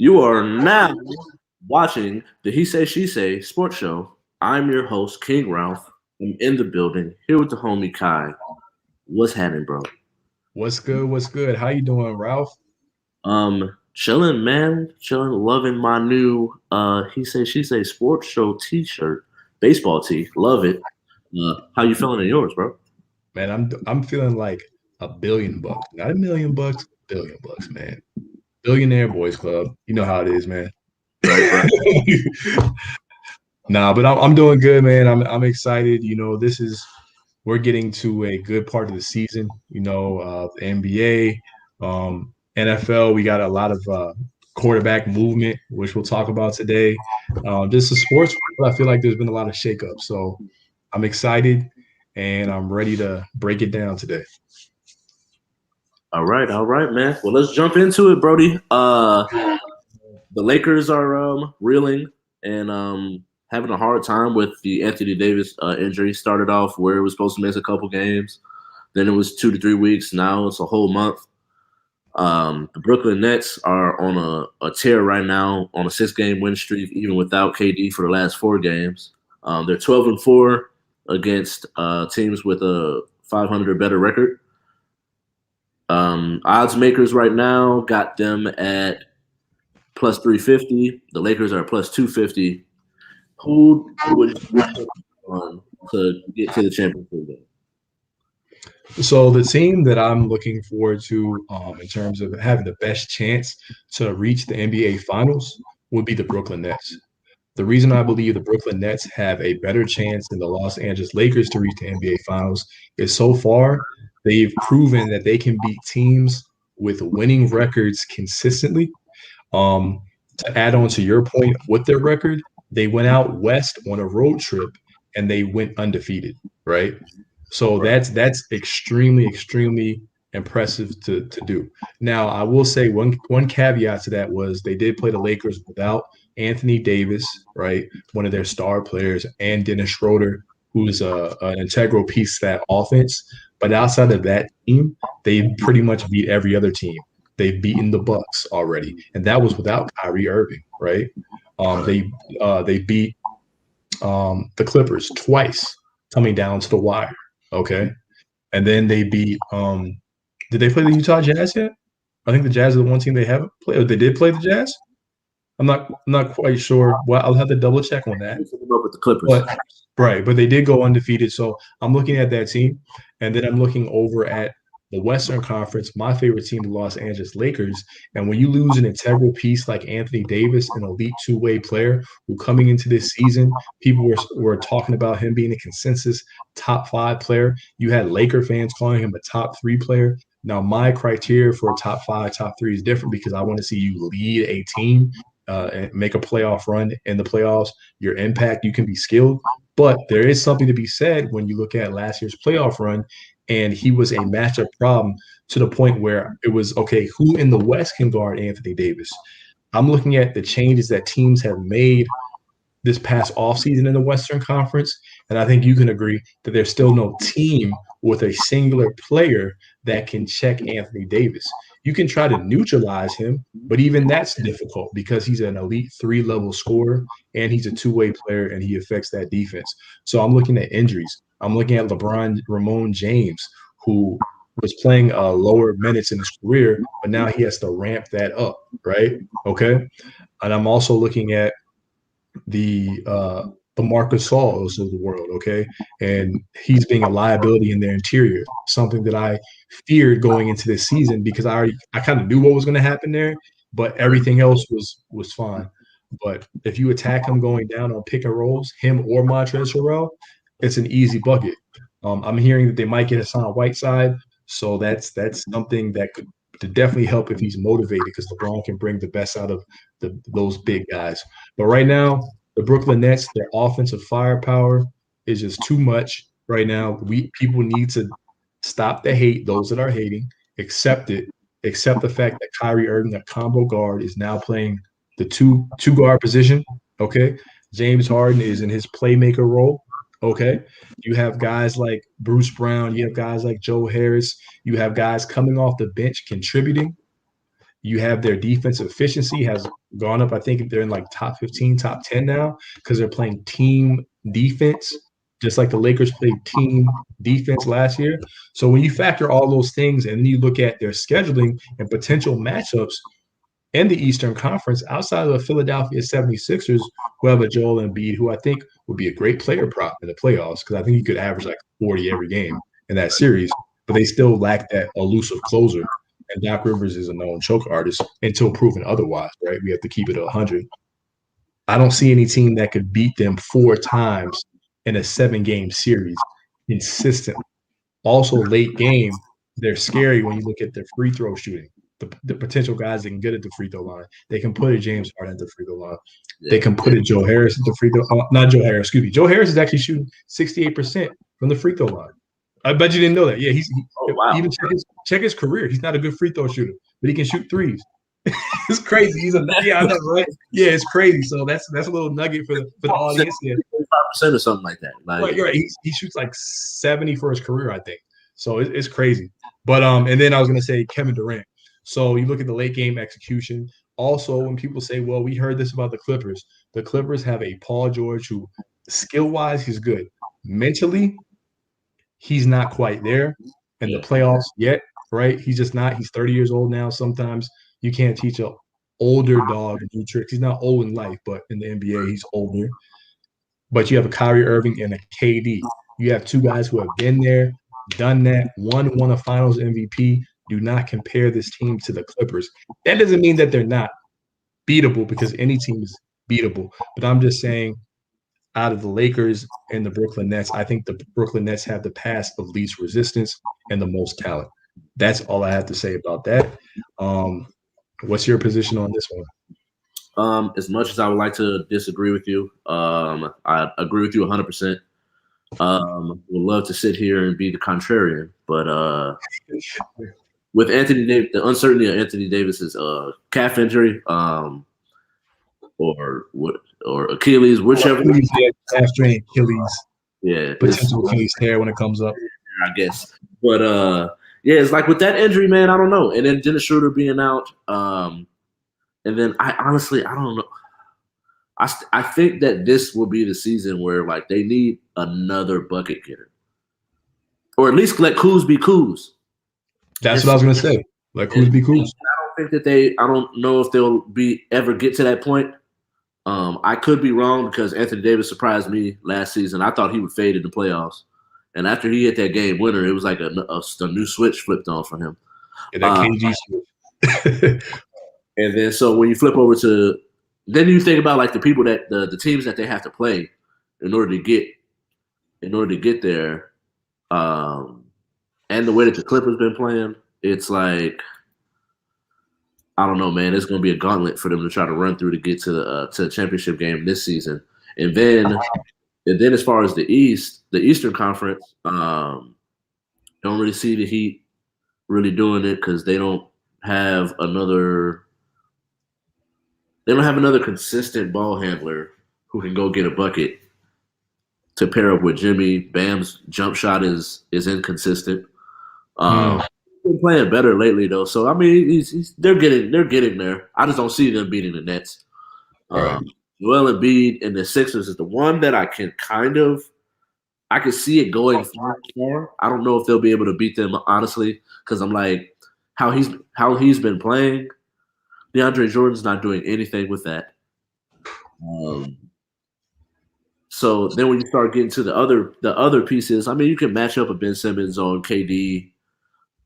You are now watching the He Say She Say sports show. I'm your host, King Ralph. I'm in the building here with the homie Kai. What's happening, bro? What's good? What's good? How you doing, Ralph? Chilling, man. Chilling, loving my new He Say She Say sports show T-shirt, baseball tee. Love it. How you feeling in yours, bro? Man, I'm feeling like $1 billion, not $1 million, $1 billion, man. Billionaire Boys Club. You know how it is, man. Right, right. Nah, but I'm doing good, man. I'm excited. This is we're getting to a good part of the season. The NBA, NFL. We got a lot of quarterback movement, which we'll talk about today. Just the sports world, I feel like there's been a lot of shakeup. So I'm excited and I'm ready to break it down today. All right, man. Well, let's jump into it, Brody. The Lakers are reeling and having a hard time with the Anthony Davis injury. Started off where it was supposed to miss a couple games, then it was 2 to 3 weeks. Now it's a whole month. The Brooklyn Nets are on a tear right now on a 6 game win streak, even without KD for the last 4 games. They're 12-4 against teams with a 500 or better record. Odds makers right now got them at plus 350. The Lakers are plus 250. Who would you put on to get to the championship game? So the team that I'm looking forward to in terms of having the best chance to reach the NBA Finals would be the Brooklyn Nets. The reason I believe the Brooklyn Nets have a better chance than the Los Angeles Lakers to reach the NBA Finals is so far they've proven that they can beat teams with winning records consistently. To add on to your point with their record, they went out west on a road trip and they went undefeated, right? So Right. that's extremely impressive to do. Now, I will say one caveat to that was they did play the Lakers without Anthony Davis, right? One of their star players, and Dennis Schroeder, who's an integral piece to that offense. But outside of that team, they pretty much beat every other team. They've beaten the Bucks already, and that was without Kyrie Irving, right? They beat the Clippers twice, coming down to the wire. Okay, and then they beat. Did they play the Utah Jazz yet? I think the Jazz are the one team they haven't played. Or they did play the Jazz. I'm not quite sure. Well, I'll have to double check on that. Let me set them up with the Clippers. But right, but they did go undefeated. So I'm looking at that team, and then I'm looking over at the Western Conference, my favorite team, the Los Angeles Lakers. And when you lose an integral piece like Anthony Davis, an elite two-way player who coming into this season, people were talking about him being a consensus top 5 player. You had Laker fans calling him a top 3 player. Now, my criteria for a top 5, top 3 is different because I want to see you lead a team and make a playoff run in the playoffs. Your impact, you can be skilled, but there is something to be said when you look at last year's playoff run, and he was a matchup problem to the point where it was okay, who in the West can guard Anthony Davis? I'm looking at the changes that teams have made this past offseason in the Western Conference. And I think you can agree that there's still no team with a singular player that can check Anthony Davis. You can try to neutralize him, but even that's difficult because he's an elite 3 level scorer and he's a two-way player and he affects that defense. So I'm looking at injuries. I'm looking at Ramon James, who was playing lower minutes in his career, but now he has to ramp that up, right? Okay. And I'm also looking at the Marcus Sauls of the world, okay? And he's being a liability in their interior, something that I feared going into this season because I kind of knew what was going to happen there, but everything else was fine. But if you attack him going down on pick and rolls, him or Montrezl Harrell, it's an easy bucket. I'm hearing that they might get Hassan Whiteside, so that's something that could to definitely help if he's motivated because LeBron can bring the best out of those big guys. But right now, the Brooklyn Nets, their offensive firepower is just too much right now. We people need to stop the hate, those that are hating, accept it, accept the fact that Kyrie Irving, a combo guard, is now playing the two guard position. Okay. James Harden is in his playmaker role. Okay. You have guys like Bruce Brown, you have guys like Joe Harris, you have guys coming off the bench contributing. You have their defensive efficiency has gone up. I think they're in like top 15, top 10 now because they're playing team defense, just like the Lakers played team defense last year. So when you factor all those things and then you look at their scheduling and potential matchups in the Eastern Conference outside of the Philadelphia 76ers, who have a Joel Embiid, who I think would be a great player prop in the playoffs because I think he could average like 40 every game in that series, but they still lack that elusive closer. And Doc Rivers is a known choke artist until proven otherwise, right? We have to keep it 100. I don't see any team that could beat them 4 times in a 7-game series consistently. Also, late game, they're scary when you look at their free throw shooting. The potential guys that can get at the free throw line. They can put a James Harden at the free throw line. Yeah. They can put a Joe Harris at the free throw. Not Joe Harris, excuse me. Joe Harris is actually shooting 68% from the free throw line. I bet you didn't know that. Yeah, wow. Even check his career. He's not a good free throw shooter, but he can shoot threes. It's crazy. He's I know, right? Yeah, it's crazy. So that's a little nugget for the audience. Yeah, 5% or something like that. Right, you're right. He shoots like 70 for his career, I think. So it's crazy. But and then I was gonna say Kevin Durant. So you look at the late game execution. Also, when people say, "Well, we heard this about the Clippers," the Clippers have a Paul George who, skill wise, he's good. Mentally, he's not quite there in the playoffs yet, right? He's just not. He's 30 years old now. Sometimes you can't teach an older dog to do tricks. He's not old in life, but in the NBA, he's older. But you have a Kyrie Irving and a KD. You have two guys who have been there, done that, won a Finals MVP. Do not compare this team to the Clippers. That doesn't mean that they're not beatable because any team is beatable. But I'm just saying, out of the Lakers and the Brooklyn Nets, I think the Brooklyn Nets have the path of least resistance and the most talent. That's all I have to say about that. What's your position on this one? As much as I would like to disagree with you, I agree with you 100%. Would love to sit here and be the contrarian, but with Anthony Davis, the uncertainty of Anthony Davis's calf injury, or Achilles, whichever. Calf strain, Achilles. Yeah, potential Achilles tear when it comes up, I guess. But yeah, it's like with that injury, man, I don't know. And then Dennis Schroeder being out, and then I don't know. I think that this will be the season where like they need another bucket getter, or at least let Kuz be Kuz. That's what I was gonna say. Let Kuz be Kuz. I don't think that I don't know if they'll ever get to that point. I could be wrong because Anthony Davis surprised me last season. I thought he would fade in the playoffs, and after he hit that game winner, it was like a new switch flipped on for him. Yeah, that KG switch. And then so when you flip over to, then you think about like the people that the teams that they have to play in order to get there, and the way that the Clippers been playing, it's like, I don't know, man. It's going to be a gauntlet for them to try to run through to get to the championship game this season. And then as far as the Eastern Conference, don't really see the Heat really doing it because they don't have another consistent ball handler who can go get a bucket to pair up with Jimmy. Bam's jump shot is inconsistent. Been playing better lately though, so I mean, they're getting there. I just don't see them beating the Nets. Right. Joel Embiid and the Sixers is the one that I can see it going far. I don't know if they'll be able to beat them honestly, because I'm like how he's been playing. DeAndre Jordan's not doing anything with that. So then when you start getting to the other pieces, I mean, you can match up a Ben Simmons on KD.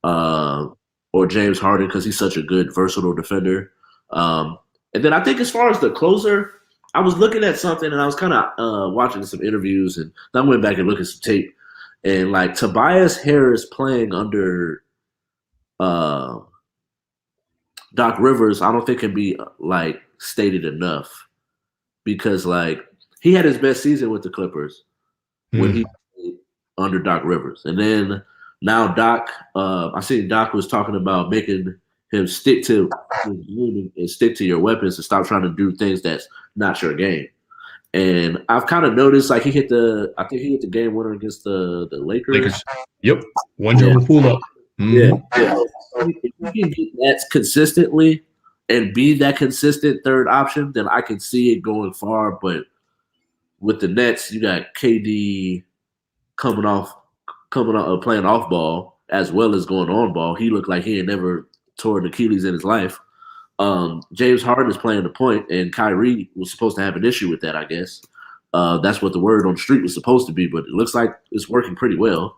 Or James Harden because he's such a good versatile defender. And then I think as far as the closer, I was looking at something and I was kind of watching some interviews and I went back and looked at some tape and like Tobias Harris playing under Doc Rivers, I don't think can be like stated enough because like he had his best season with the Clippers when he played under Doc Rivers, and then. Now Doc, I see Doc was talking about making him stick to and stick to your weapons and stop trying to do things that's not your game. And I've kind of noticed like I think he hit the game winner against the Lakers. Yep, one dribble pull up. Yeah. If you can get that consistently, and be that consistent third option, then I can see it going far. But with the Nets, you got KD playing off ball as well as going on ball. He looked like he had never tore an Achilles in his life. James Harden is playing the point, and Kyrie was supposed to have an issue with that, I guess. That's what the word on the street was supposed to be, but it looks like it's working pretty well.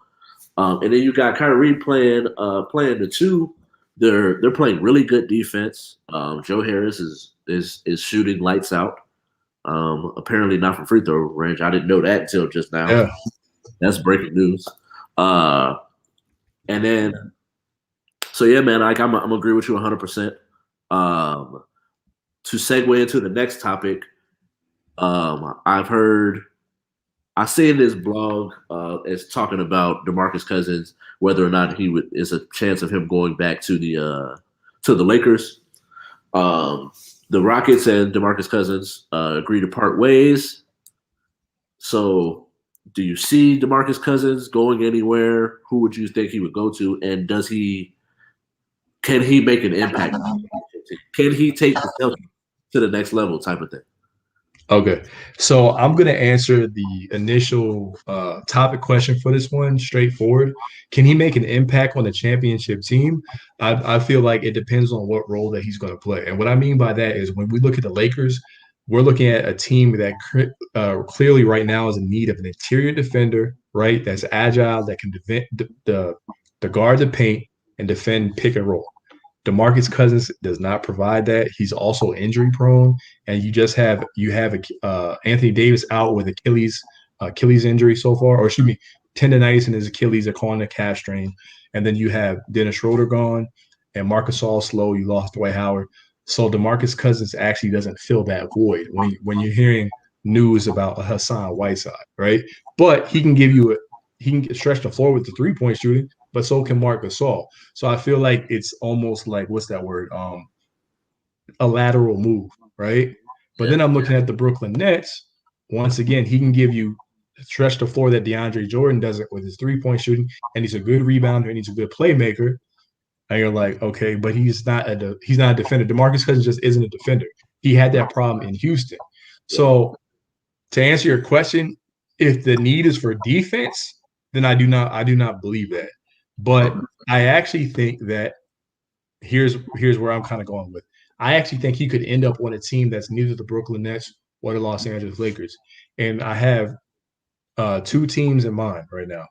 And then you got Kyrie playing the two. They're playing really good defense. Joe Harris is shooting lights out. Apparently not from free throw range. I didn't know that until just now. Yeah. That's breaking news. And then, so yeah, man, like I'm agree with you 100%. To segue into the next topic, I see in this blog it's talking about Demarcus Cousins, whether or not is a chance of him going back to the Lakers. The Rockets and Demarcus Cousins agree to part ways. So, do you see Demarcus Cousins going anywhere? Who would you think he would go to? And can he make an impact? Can he take the Celtics to the next level type of thing? Okay, so I'm going to answer the initial topic question for this one straightforward. Can he make an impact on the championship team? I feel like it depends on what role that he's going to play. And what I mean by that is when we look at the Lakers, we're looking at a team that clearly right now is in need of an interior defender, right? That's agile, that can defend the guard the paint and defend pick and roll. Demarcus Cousins does not provide that. He's also injury prone, and you have Anthony Davis out with Achilles injury so far, or excuse me, tendonitis in his Achilles. They're calling it a calf strain, and then you have Dennis Schroeder gone, and Marcus All slow. You lost Dwight Howard, so Demarcus Cousins actually doesn't fill that void when you're hearing news about Hassan Whiteside, right? But he can stretch the floor with the 3-point shooting, but so can Marcus All. So I feel like it's almost like, what's that word? A lateral move, right? But then I'm looking at the Brooklyn Nets. Once again, he can give you stretch the floor that DeAndre Jordan doesn't with his 3-point shooting, and he's a good rebounder and he's a good playmaker. And you're like, okay, but he's not a defender. DeMarcus Cousins just isn't a defender. He had that problem in Houston. So to answer your question, if the need is for defense, then I do not believe that. But I actually think that here's where I'm kind of going with. I actually think he could end up on a team that's neither the Brooklyn Nets or the Los Angeles Lakers. And I have two teams in mind right now.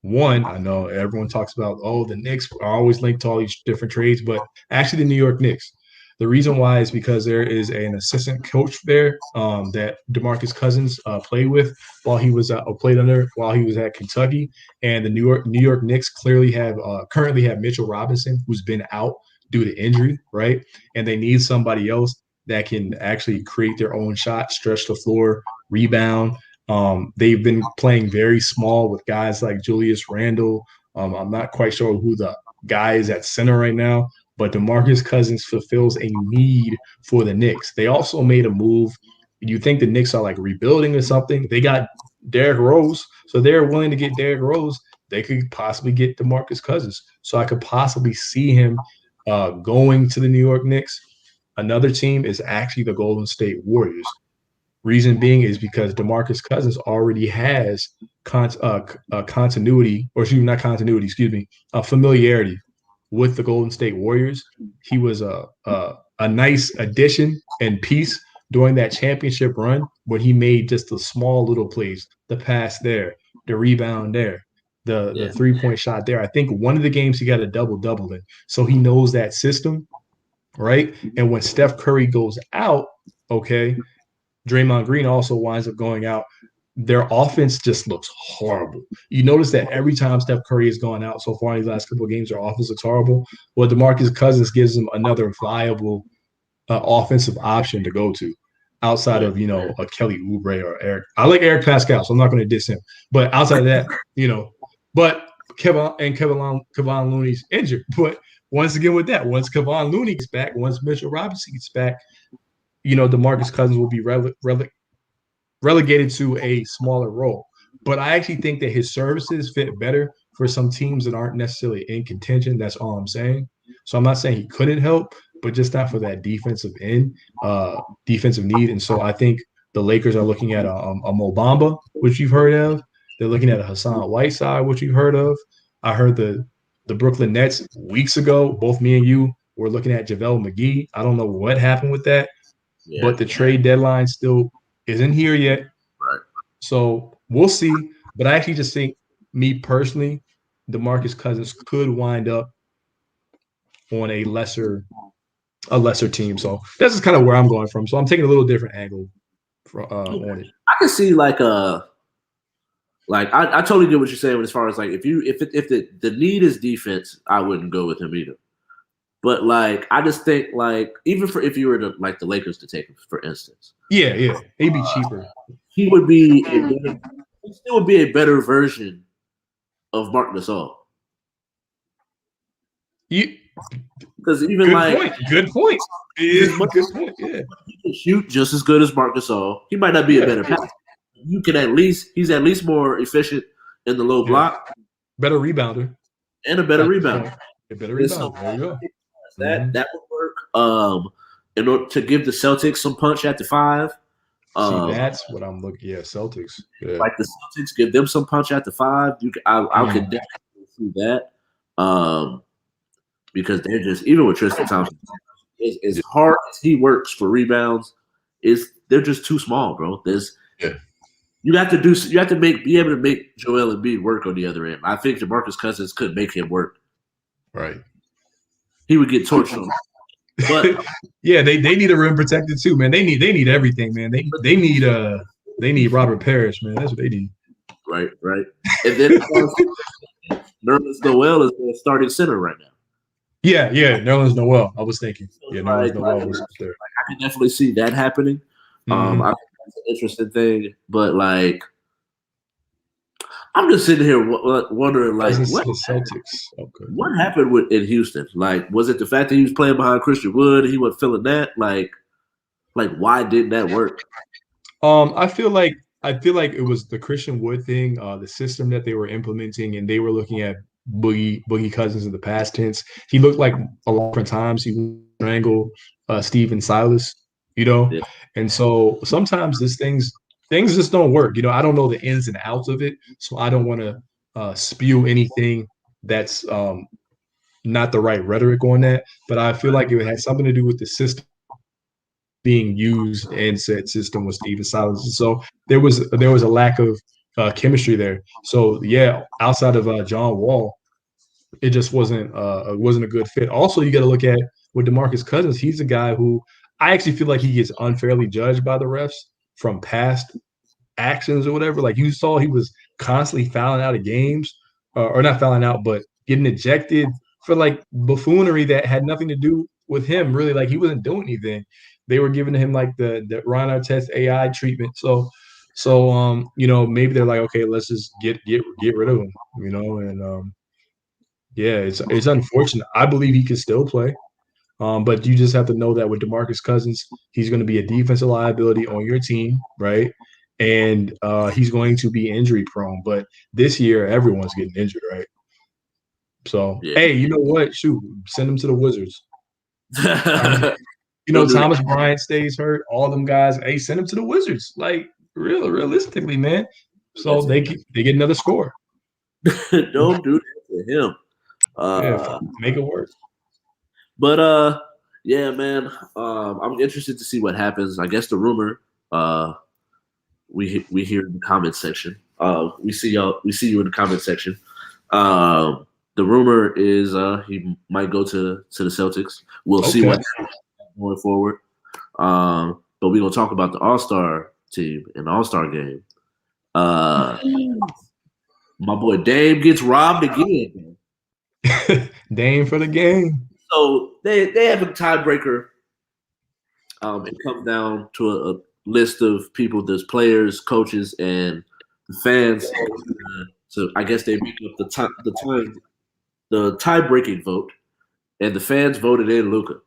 One, I know everyone talks about, the Knicks are always linked to all these different trades, but actually the New York Knicks. The reason why is because there is an assistant coach there that Demarcus Cousins played with while he was at Kentucky, and the New York Knicks currently have Mitchell Robinson, who's been out due to injury, right? And they need somebody else that can actually create their own shot, stretch the floor, rebound. They've been playing very small with guys like Julius Randle. I'm not quite sure who the guy is at center right now, but DeMarcus Cousins fulfills a need for the Knicks. They also made a move. You think the Knicks are like rebuilding or something? They got Derrick Rose, so they're willing to get Derrick Rose. They could possibly get DeMarcus Cousins. So I could possibly see him going to the New York Knicks. Another team is actually the Golden State Warriors. Reason being is because DeMarcus Cousins already has familiarity with the Golden State Warriors. He was a nice addition and piece during that championship run when he made just the small little plays, the pass there, the rebound there, the 3-point shot there. I think one of the games he got a double-double in. So he knows that system, right? And when Steph Curry goes out, okay, Draymond Green also winds up going out. Their offense just looks horrible. You notice that every time Steph Curry has gone out so far in these last couple of games, their offense looks horrible. Well, DeMarcus Cousins gives them another viable offensive option to go to outside of, a Kelly Oubre or Eric. I like Eric Pascal, so I'm not going to diss him. But outside of that, but Kevon Looney's injured. But once again with that, once Kevon Looney gets back, once Mitchell Robinson gets back, DeMarcus Cousins will be relegated to a smaller role. But I actually think that his services fit better for some teams that aren't necessarily in contention. That's all I'm saying. So I'm not saying he couldn't help, but just not for that defensive need. And so I think the Lakers are looking at a Mo Bamba, which you've heard of. They're looking at a Hassan Whiteside, which you've heard of. I heard the Brooklyn Nets weeks ago. Both me and you were looking at JaVale McGee. I don't know what happened with that, but the trade deadline still isn't here yet. Right. So we'll see. But I actually just think, me personally, Demarcus Cousins could wind up on a lesser team. So this is kind of where I'm going from. So I'm taking a little different angle on it. I can see I totally get what you're saying as far as like if the need is defense, I wouldn't go with him either. But like I just think like even for if you were to like the Lakers to take him for instance, yeah, he'd be cheaper. He would be he still would be a better version of Marc Gasol. Because even good point. Yeah, good point. Yeah, he can shoot just as good as Marc Gasol. He might not be a better passer. You can he's at least more efficient in the low block, better rebounder, and a better rebounder. A better rebounder. So, there you go. That would work. In order to give the Celtics some punch at the 5. See, that's what I'm looking. Yeah, Celtics. Yeah. Like the Celtics, give them some punch at the 5. I could definitely see that. Because they're just even with Tristan Thompson, as hard as he works for rebounds, they're just too small, bro. You have to be able to make Joel Embiid work on the other end. I think Demarcus Cousins could make him work. Right. He would get torched on. But yeah, they need a rim protector too, man. They need everything, man. They need Robert Parrish, man. That's what they need. Right. And then Nerlens Noel is the starting center right now. Yeah, Nerlens Noel. I was thinking. Yeah, Nerlens Noel was up there. I can definitely see that happening. I think that's an interesting thing, but like, I'm just sitting here wondering, like, what happened in Houston? Like, was it the fact that he was playing behind Christian Wood? He wasn't feeling that. Like, why didn't that work? I feel like it was the Christian Wood thing, the system that they were implementing, and they were looking at Boogie Cousins in the past tense. He looked like a lot of different times he would strangle Stephen Silas, yeah. And so sometimes things just don't work. I don't know the ins and outs of it, so I don't want to spew anything that's not the right rhetoric on that. But I feel like it had something to do with the system being used in said system with Stephen Silas. And so there was a lack of chemistry there. So yeah, outside of John Wall, it just wasn't a good fit. Also, you got to look at with DeMarcus Cousins. He's a guy who I actually feel like he gets unfairly judged by the refs from past actions or whatever. Like you saw, he was constantly fouling out of games, or not fouling out, but getting ejected for like buffoonery that had nothing to do with him. Really, like he wasn't doing anything. They were giving him like the Ron Artest AI treatment. So maybe they're like, okay, let's just get rid of him, and yeah, it's unfortunate. I believe he can still play, but you just have to know that with DeMarcus Cousins, he's going to be a defensive liability on your team, right? And he's going to be injury prone. But this year, everyone's getting injured, right? So, Hey, you know what? Shoot, send him to the Wizards. Thomas Bryant stays hurt. All them guys, hey, send him to the Wizards. Like, realistically, man. So they get another score. Don't do that to him. Make it work. But yeah, man. I'm interested to see what happens. I guess the rumor, we hear in the comment section. We see you in the comment section. The rumor is he might go to the Celtics. We'll see what happens going forward. But we're gonna talk about the All-Star team and the All-Star game. My boy Dame gets robbed again, man. Dame for the game. So they have a tiebreaker. It comes down to a list of people. There's players, coaches, and the fans. So I guess they make up the tie-breaking vote, and the fans voted in Luka.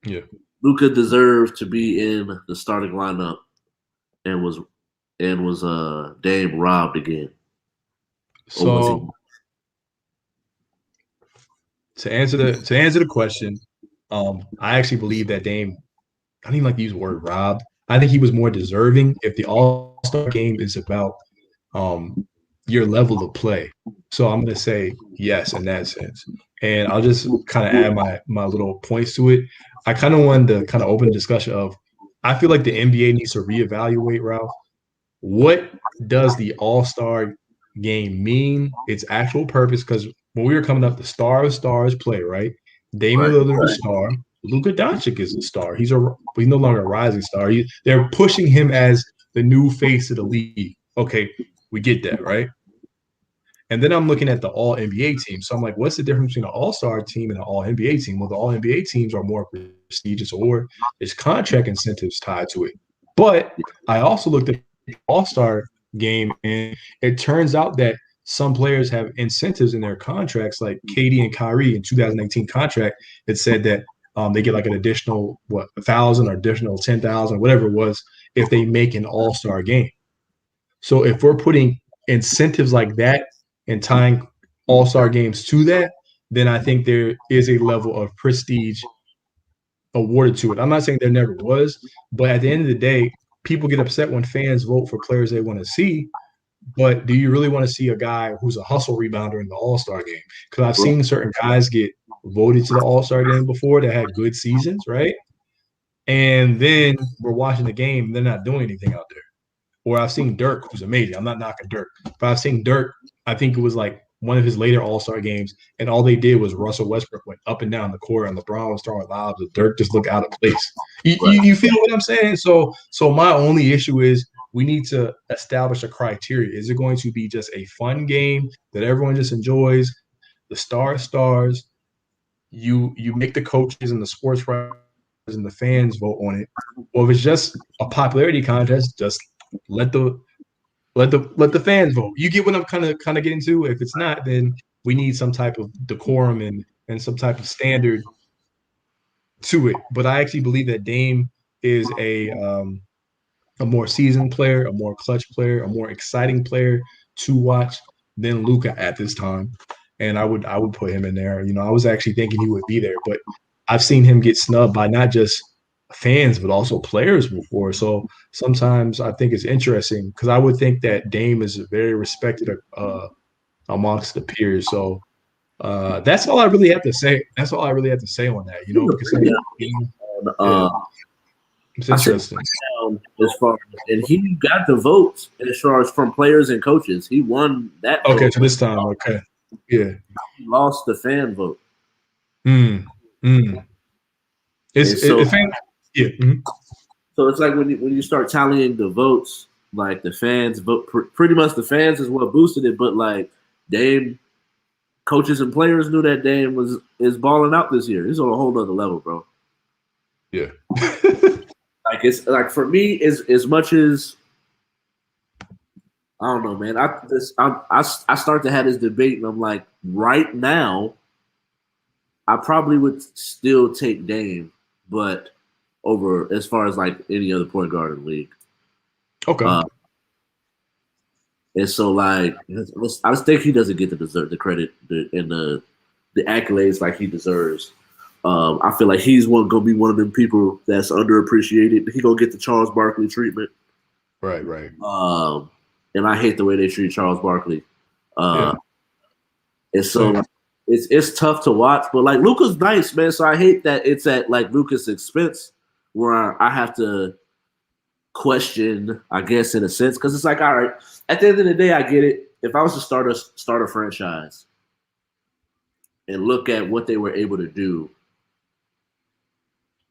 Yeah, Luka deserved to be in the starting lineup, and was Dame robbed again. So to answer the question, I actually believe that Dame, I don't even like to use the word robbed. I think he was more deserving if the All-Star game is about your level of play. So I'm going to say yes in that sense. And I'll just kind of add my little points to it. I kind of wanted to kind of open the discussion of I feel like the NBA needs to reevaluate, Ralph. What does the All-Star game mean? Its actual purpose? Because when we were coming up, the star of stars play, right? Damian Lillard is a star. Luka Doncic is a star. He's no longer a rising star. They're pushing him as the new face of the league. Okay, we get that, right? And then I'm looking at the All NBA team. So I'm like, what's the difference between an All Star team and an All NBA team? Well, the All NBA teams are more prestigious, or there's contract incentives tied to it. But I also looked at the All Star game, and it turns out that some players have incentives in their contracts, like KD and Kyrie in 2019 contract. It said that they get like an additional 1,000 or additional 10,000, whatever it was, if they make an All Star game. So if we're putting incentives like that and tying all-star games to that, then I think there is a level of prestige awarded to it. I'm not saying there never was, but at the end of the day, people get upset when fans vote for players they want to see. But do you really want to see a guy who's a hustle rebounder in the All-Star game? Because I've seen certain guys get voted to the All-Star game before that had good seasons, right? And then we're watching the game, they're not doing anything out there. Or I've seen Dirk, who's amazing. I'm not knocking Dirk, but I've seen Dirk. I think it was like one of his later All-Star games, and all they did was Russell Westbrook went up and down the court, and LeBron was throwing lobs, and Dirk just looked out of place. You feel what I'm saying? So my only issue is we need to establish a criteria. Is it going to be just a fun game that everyone just enjoys? The stars. You make the coaches and the sports writers and the fans vote on it. Or if it's just a popularity contest, just let the fans vote. You get what I'm kind of getting to. If it's not, then we need some type of decorum and some type of standard to it. But I actually believe that Dame is a more seasoned player, a more clutch player, a more exciting player to watch than Luka at this time. And I would put him in there. You know, I was actually thinking he would be there, but I've seen him get snubbed by not just fans but also players before. So sometimes I think it's interesting because I would think that Dame is very respected amongst the peers. So that's all I really have to say. That's all I really have to say on that. You know, because it's interesting. As far and he got the votes as far as from players and coaches. He won that. Okay, so this time, okay, yeah, he lost the fan vote. Yeah. Mm-hmm. So it's like when you start tallying the votes, like the fans vote, pretty much the fans is what boosted it. But like Dame, coaches and players knew that Dame is balling out this year. He's on a whole nother level, bro. Yeah. Like it's like for me, as much as I don't know, man. I start to have this debate, and I'm like, right now, I probably would still take Dame, but over as far as like any other point guard in the league. Okay. And so like I just think he doesn't get the credit and the accolades like he deserves. I feel like he's gonna be one of them people that's underappreciated. He gonna get the Charles Barkley treatment. Right. And I hate the way they treat Charles Barkley. And so it's tough to watch, but like Luka's nice, man. So I hate that it's at like Luka's expense where I have to question, I guess, in a sense, because it's like, all right, at the end of the day, I get it. If I was to start a franchise and look at what they were able to do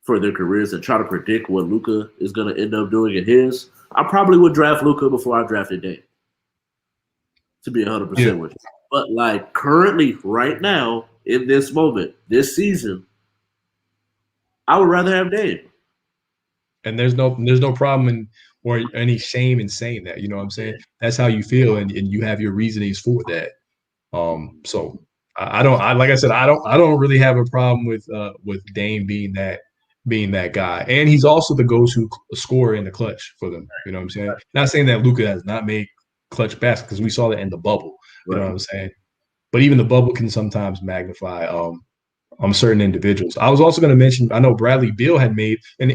for their careers and try to predict what Luka is going to end up doing in his, I probably would draft Luka before I drafted Dame, to be 100% with you. But like currently, right now, in this moment, this season, I would rather have Dame. And there's no problem or any shame in saying that. You know what I'm saying? That's how you feel, and you have your reasonings for that. So I like I said, I don't really have a problem with Dame being that guy, and he's also the go-to scorer in the clutch for them. You know what I'm saying? Not saying that Luka has not made clutch baskets because we saw that in the bubble. You know what I'm saying? But even the bubble can sometimes magnify certain individuals. I was also going to mention, I know Bradley Beal had made, and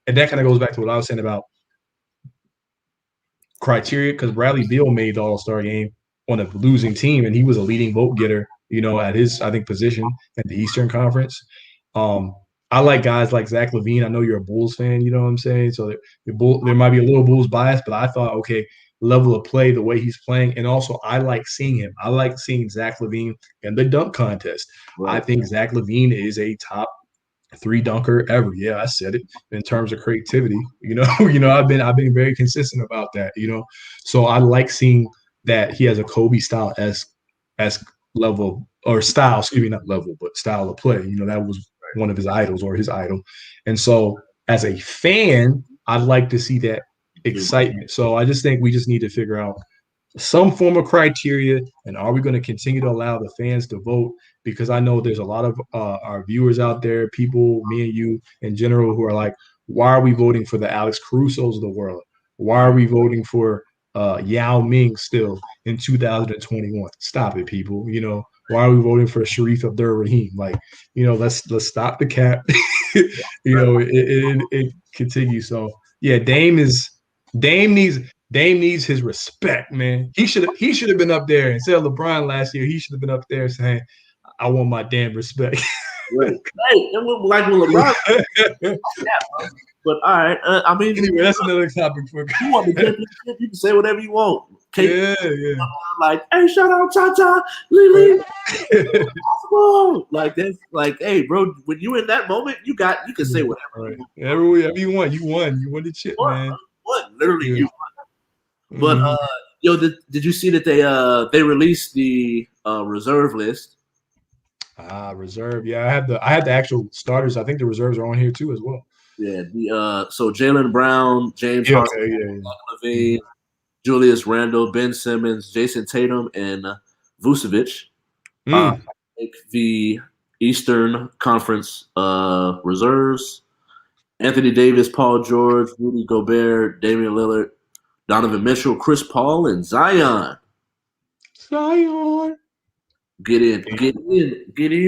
that kind of goes back to what I was saying about criteria, because Bradley Beal made the All-Star game on a losing team, and he was a leading vote getter, at his, I think, position at the Eastern Conference. I like guys like Zach LaVine. I know you're a Bulls fan, you know what I'm saying? So there might be a little Bulls bias, but I thought, okay, level of play, the way he's playing, and also I like seeing him. I like seeing Zach LaVine in the dunk contest. Right. I think Zach LaVine is a top 3 dunker ever. Yeah, I said it in terms of creativity. I've been very consistent about that. So I like seeing that he has a Kobe style esque level or style, excuse me, not level, but style of play. That was one of his idols or his idol. And so as a fan, I'd like to see that excitement. So I just think we just need to figure out some form of criteria, and are we going to continue to allow the fans to vote? Because I know there's a lot of our viewers out there, people, me and you in general, who are like, why are we voting for the Alex Carusos of the world? Why are we voting for Yao Ming still in 2021? Stop it, people. Why are we voting for Sharif Abdur-Rahim? Let's stop the cap. It continues. So yeah, Dame needs his respect, man. He should have been up there instead of LeBron last year. He should have been up there saying, "I want my damn respect." Right. Hey, like when LeBron. Yeah, but all right. I mean, anyway, that's another topic for. You want the championship? You can say whatever you want. Yeah. Like, hey, shout out Cha Lily. Like that's like, hey, bro. When you in that moment, you can say whatever. Right. Whatever you want. You won. You won the chip, man. What? Literally, you won. But did you see that they released the reserve list? Reserve. Yeah, I had the actual starters. I think the reserves are on here too as well. Yeah, so Jaylen Brown, James Harden, LaVine, Julius Randle, Ben Simmons, Jason Tatum, and Vucevic make the Eastern Conference reserves. Anthony Davis, Paul George, Rudy Gobert, Damian Lillard, Donovan Mitchell, Chris Paul, and Zion. Get in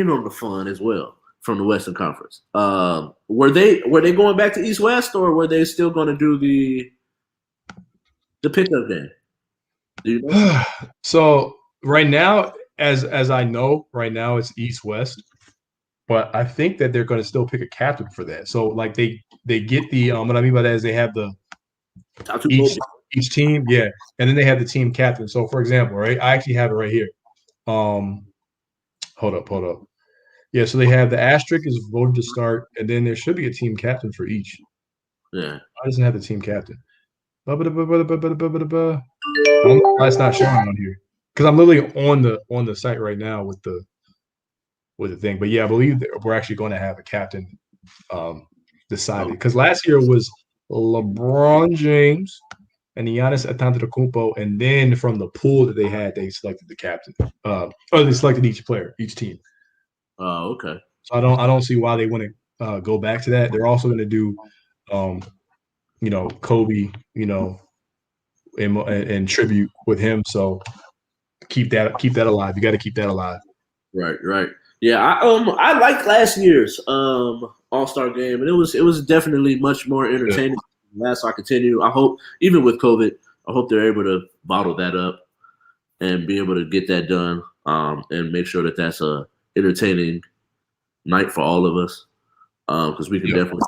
on the fun as well from the Western Conference. Were they going back to East West, or were they still going to do the pickup game? Do you know? So right now, as I know, right now it's East West, but I think that they're going to still pick a captain for that. So like they get the what I mean by that is they have the each team, yeah, and then they have the team captain. So for example, right, I actually have it right here. Hold up. Yeah, so they have the asterisk is voted to start, and then there should be a team captain for each. Yeah. I doesn't have the team captain. I don't know why it's not showing on here. Because I'm literally on the site right now with the thing. But yeah, I believe that we're actually going to have a captain decided. Because last year it was LeBron James and Giannis Antetokounmpo, and then from the pool that they had, they selected the captain. Or they selected each player, each team. Oh, okay. So I don't see why they want to go back to that. They're also going to do, Kobe, in tribute with him. So keep that alive. You got to keep that alive. Right. Yeah, I liked last year's All-Star game, and it was definitely much more entertaining. Last, so I continue. I hope, even with COVID, I hope they're able to bottle that up and be able to get that done, and make sure that that's a entertaining night for all of us, because we can definitely.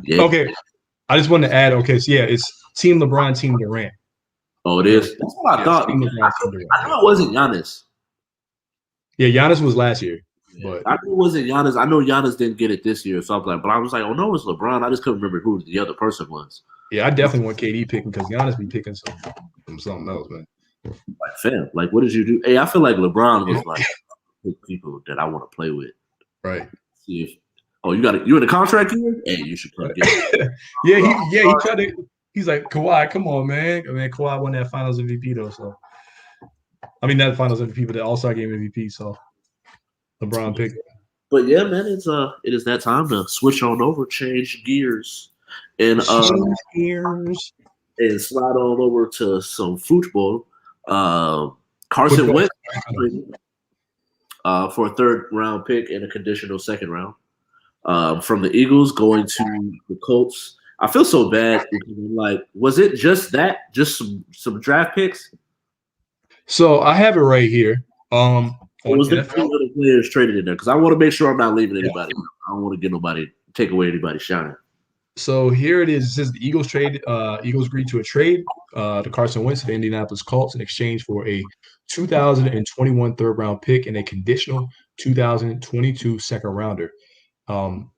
Yeah. Okay, I just want to add. Okay, so yeah, it's Team LeBron, Team Durant. Oh, it is. That's what I thought. I know it wasn't Giannis. Yeah, Giannis was last year. But I knew it wasn't Giannis. I know Giannis didn't get it this year, so but I was like, oh no, it's LeBron. I just couldn't remember who the other person was. Yeah, I definitely want KD picking because Giannis be picking something else, man. Like, fam, like, what did you do? Hey, I feel like LeBron was like people that I want to play with. Right. See if you in a contract here? Hey, you should come get it. he tried to. He's like, Kawhi, come on, man. I mean, Kawhi won that Finals MVP though, so I mean not Finals MVP, but the All-Star Game MVP. So LeBron picked. But yeah, man, it is that time to switch on over, change gears, and slide on over to some football. Carson Wentz. for a third round pick and a conditional second round. From the Eagles going to the Colts. I feel so bad because was it just that? Just some draft picks? So I have it right here. Or On was there any NFL. other players traded in there? Because I want to make sure I'm not leaving anybody. I don't want to get nobody take away anybody's shine. So here it is. It says the Eagles agreed to a trade to Carson Wentz of the Indianapolis Colts in exchange for a 2021 third round pick and a conditional 2022 second rounder. Um,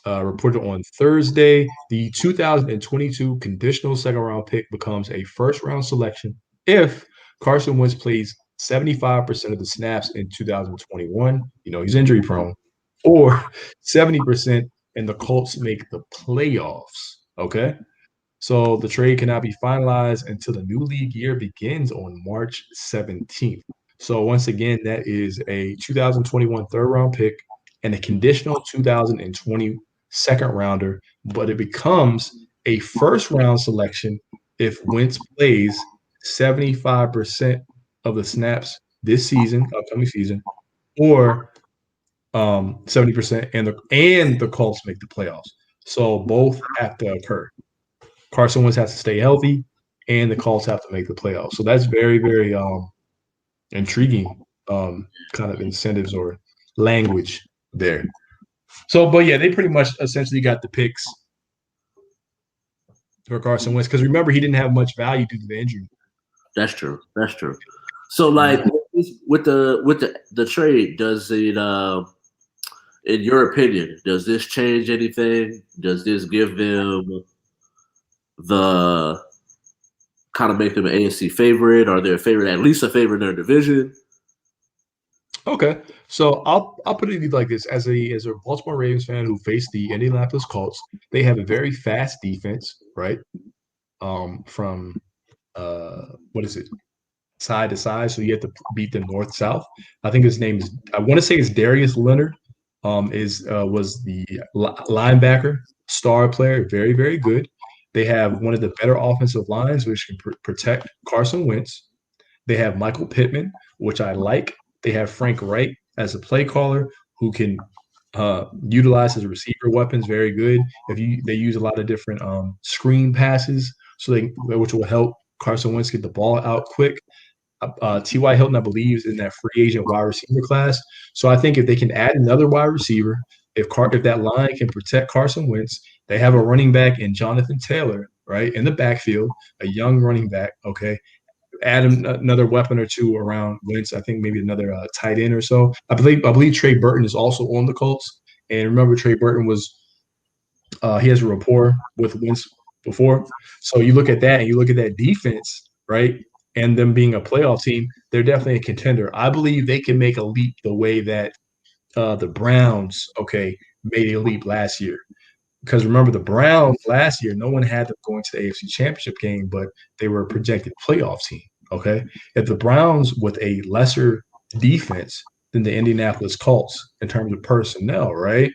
reported on Thursday, the 2022 conditional second round pick becomes a first round selection if Carson Wentz plays 75% of the snaps in 2021. He's injury prone, or 70% and the Colts make the playoffs. Okay. So the trade cannot be finalized until the new league year begins on March 17th. So once again, that is a 2021 third round pick and a conditional 2020 second rounder, but it becomes a first round selection if Wentz plays 75% of the snaps this season, upcoming season, or 70%, and the Colts make the playoffs. So both have to occur. Carson Wentz has to stay healthy, and the Colts have to make the playoffs. So that's very, very intriguing kind of incentives or language there. So, but yeah, they pretty much essentially got the picks for Carson Wentz because remember he didn't have much value due to the injury. That's true. That's true. So, with the trade, does it? In your opinion, does this change anything? Does this give them the kind of make them an AFC favorite? Are they a favorite, at least a favorite in their division? Okay, so I'll put it like this: as a Baltimore Ravens fan who faced the Indianapolis Colts, they have a very fast defense, right? From what is it, side to side, so you have to beat them north south. I think his name is I want to say it's Darius Leonard. Was the linebacker star player, very very good. They have one of the better offensive lines, which can protect Carson Wentz. They have Michael Pittman, which I like. They have Frank Wright as a play caller who can utilize his receiver weapons very good. They use a lot of different screen passes, which will help Carson Wentz get the ball out quick. T.Y. Hilton, I believe, is in that free agent wide receiver class. So I think if they can add another wide receiver, if that line can protect Carson Wentz, they have a running back in Jonathan Taylor, right, in the backfield, a young running back, okay? Add another weapon or two around Wentz. I think maybe another tight end or so. I believe Trey Burton is also on the Colts. And remember, Trey Burton he has a rapport with Wentz before. So you look at that and you look at that defense, right? And them being a playoff team, they're definitely a contender. I believe they can make a leap the way that the Browns, okay, made a leap last year. Because remember, the Browns last year, no one had them going to the AFC Championship game, but they were a projected playoff team. Okay, if the Browns with a lesser defense than the Indianapolis Colts in terms of personnel, right?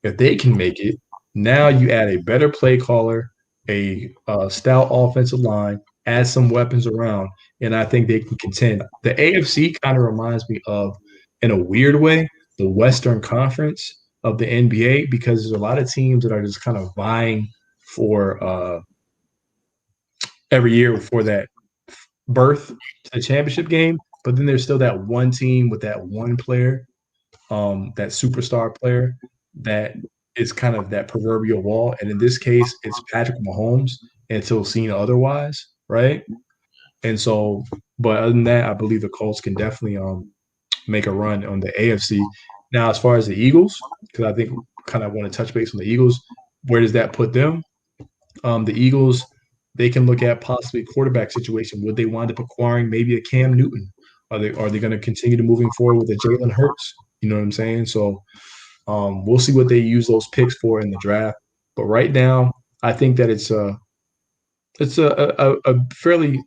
If they can make it, now you add a better play caller, a stout offensive line, add some weapons around, and I think they can contend. The AFC kind of reminds me of, in a weird way, the Western Conference of the NBA because there's a lot of teams that are just kind of vying for every year for that berth to the championship game. But then there's still that one team with that one player, that superstar player that is kind of that proverbial wall. And in this case, it's Patrick Mahomes until seen otherwise, right? And so, but other than that, I believe the Colts can definitely make a run on the AFC. Now, as far as the Eagles, because I think kind of want to touch base on the Eagles, where does that put them? The Eagles, they can look at possibly quarterback situation. Would they wind up acquiring maybe a Cam Newton? Are they going to continue to moving forward with a Jalen Hurts? You know what I'm saying? So we'll see what they use those picks for in the draft. But right now, I think that it's a fairly,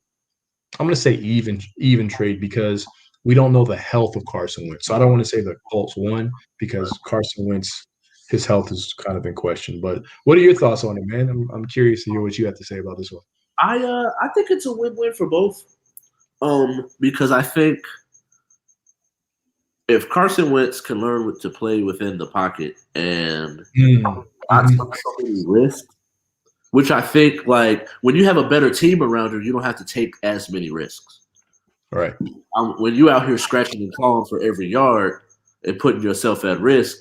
I'm going to say even trade because we don't know the health of Carson Wentz. So I don't want to say the Colts won because Carson Wentz, his health is kind of in question. But what are your thoughts on it, man? I'm curious to hear what you have to say about this one. I think it's a win-win for both. Because I think if Carson Wentz can learn to play within the pocket and not take so many risks, which I think, like, when you have a better team around you, you don't have to take as many risks. Right. When you out here scratching and clawing for every yard and putting yourself at risk,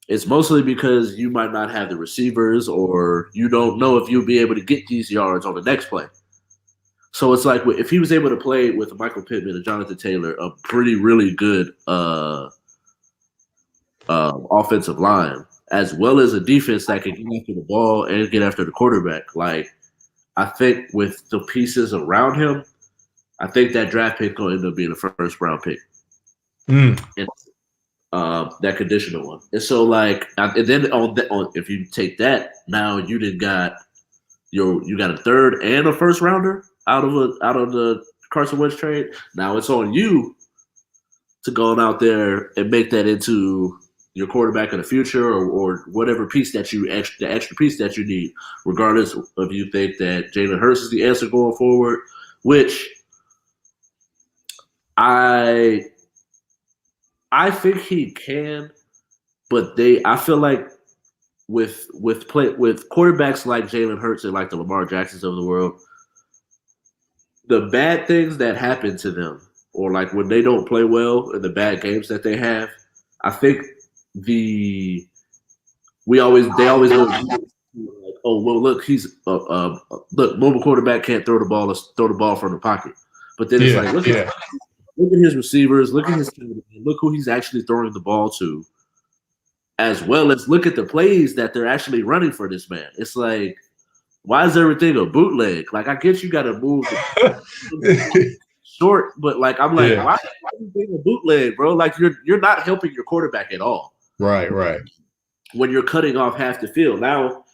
it's mostly because you might not have the receivers or you don't know if you'll be able to get these yards on the next play. So it's like if he was able to play with Michael Pittman and Jonathan Taylor, a really good offensive line, as well as a defense that can get after the ball and get after the quarterback. Like, I think with the pieces around him, I think that draft pick will end up being a first round pick. And, that conditional one. And so, like, and then if you take that, now you got a third and a first rounder out of the Carson Wentz trade. Now it's on you to go out there and make that into your quarterback of the future, or whatever piece that the extra piece that you need, regardless of you think that Jalen Hurts is the answer going forward, which I think he can, but I feel like with quarterbacks like Jalen Hurts and like the Lamar Jacksons of the world, the bad things that happen to them, or like when they don't play well in the bad games that they have, I think they always go like, oh well, look, he's look, mobile quarterback can't throw the ball from the pocket, but then it's like look at his receivers, look at his team, look who he's actually throwing the ball to, as well as look at the plays that they're actually running for this man. It's like, why is everything a bootleg? Like, I guess you got to move short, but like, I'm like, why are you being a bootleg, bro? Like, you're not helping your quarterback at all. Right. When you're cutting off half the field, now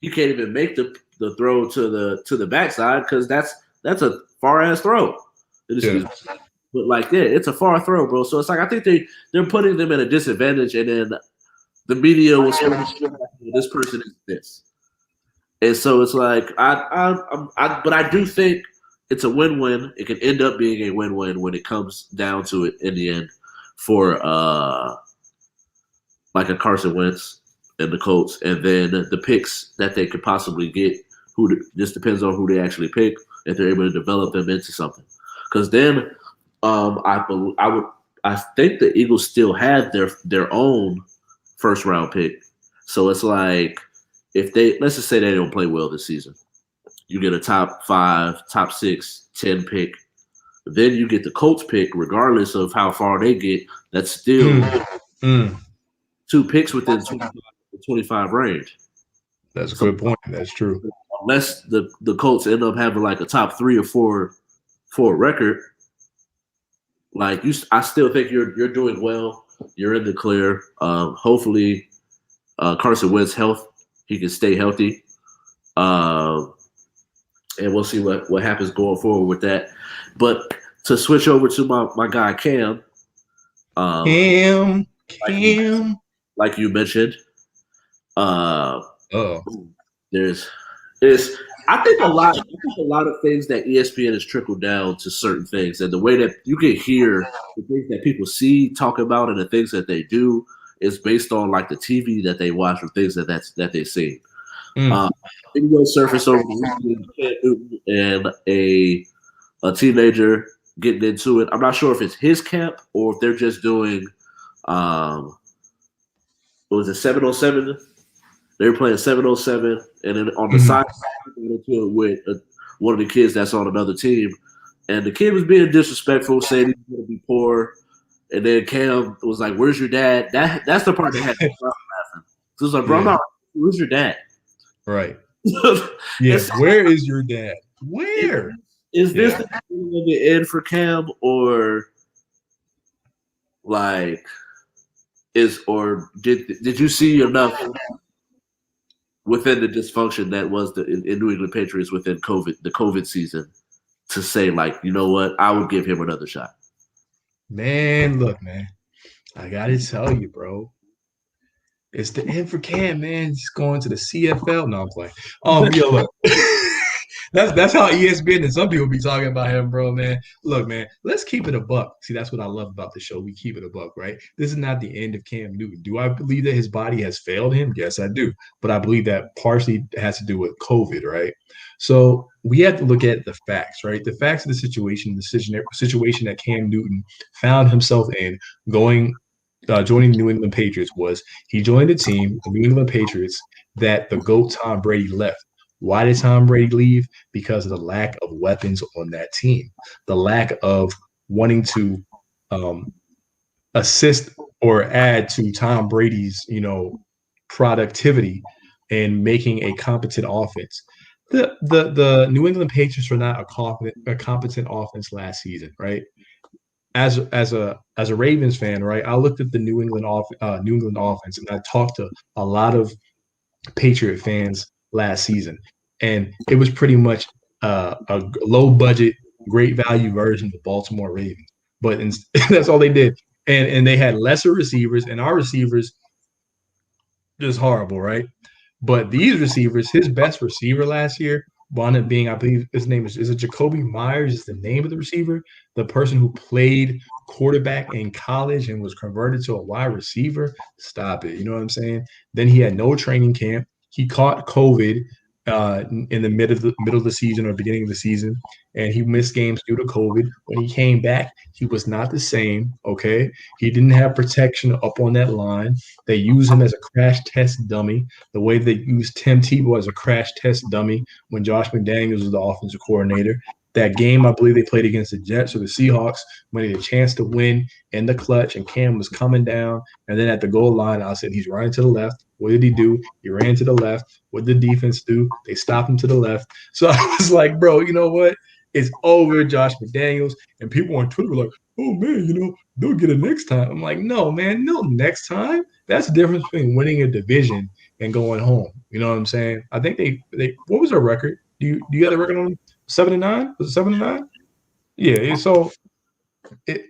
you can't even make the throw to the backside because that's a far ass throw. But like, it's a far throw, bro. So it's like, I think they're putting them at a disadvantage, and then the media will say this person is this, and so it's like but I do think it's a win-win. It can end up being a win-win when it comes down to it in the end for like a Carson Wentz and the Colts, and then the picks that they could possibly get. Just depends on who they actually pick, if they're able to develop them into something. Because then, I think the Eagles still have their own first round pick. So it's like, if let's just say they don't play well this season, you get a top 5, top 6, 10 pick. Then you get the Colts pick, regardless of how far they get. That's still 2 picks within 25 range. That's a good point. That's true. Unless the Colts end up having like a top 3 or 4 record, like I still think you're doing well. You're in the clear. Hopefully, Carson Wentz he can stay healthy. And we'll see what happens going forward with that. But to switch over to my guy Cam. Cam. Like you mentioned. I think a lot of things that ESPN has trickled down to certain things, and the way that you can hear the things that people see, talk about, and the things that they do is based on like the TV that they watch or things that they see. Video surface over the weekend, and a teenager getting into it. I'm not sure if it's his camp or if they're just doing what was it, 707? They were playing 707, and then on the side with one of the kids that's on another team, and the kid was being disrespectful, saying he was going to be poor, and then Cam was like, "Where's your dad?" That's the part that had me laughing. So it's like, bro, no, where's your dad? Right. Yes. Where is your dad? Where is this the end for Cam, or like did you see enough within the dysfunction that was in New England Patriots within the COVID season to say, like, you know what, I would give him another shot? Man, look, man, I gotta tell you, bro, it's the end for Cam, man. He's going to the CFL. No, I'm playing. Look. That's how ESPN and some people be talking about him, bro, man. Look, man, let's keep it a buck. See, that's what I love about the show. We keep it a buck, right? This is not the end of Cam Newton. Do I believe that his body has failed him? Yes, I do. But I believe that partially has to do with COVID, right? So we have to look at the facts, right? The facts of the situation, situation that Cam Newton found himself in joining the New England Patriots was he joined a team, the New England Patriots, that the GOAT Tom Brady left. Why did Tom Brady leave? Because of the lack of weapons on that team, the lack of wanting to assist or add to Tom Brady's, productivity and making a competent offense. The New England Patriots were not a competent offense last season, right? As a Ravens fan, right? I looked at the New England offense, and I talked to a lot of Patriot fans last season, and it was pretty much a low budget, great value version of the Baltimore Ravens. But that's all they did, and they had lesser receivers, and our receivers just horrible, right? But these receivers, his best receiver last year wound up being, I believe his name is it Jacoby Myers is the name of the receiver, the person who played quarterback in college and was converted to a wide receiver. Stop it. You know what I'm saying? Then he had no training camp. He caught COVID in the middle of the season or beginning of the season, and he missed games due to COVID. When he came back, he was not the same. Okay, he didn't have protection up on that line. They used him as a crash test dummy, the way they used Tim Tebow as a crash test dummy when Josh McDaniels was the offensive coordinator. That game, I believe they played against the Jets or the Seahawks when they had a chance to win in the clutch, and Cam was coming down. And then at the goal line, I said, he's running to the left. What did he do? He ran to the left. What did the defense do? They stopped him to the left. So I was like, bro, you know what? It's over, Josh McDaniels. And people on Twitter were like, oh, man, they'll get it next time. I'm like, no, man, no next time. That's the difference between winning a division and going home. You know what I'm saying? I think they what was their record? Do you have the record on 7-9? Was it 7-9? Yeah. So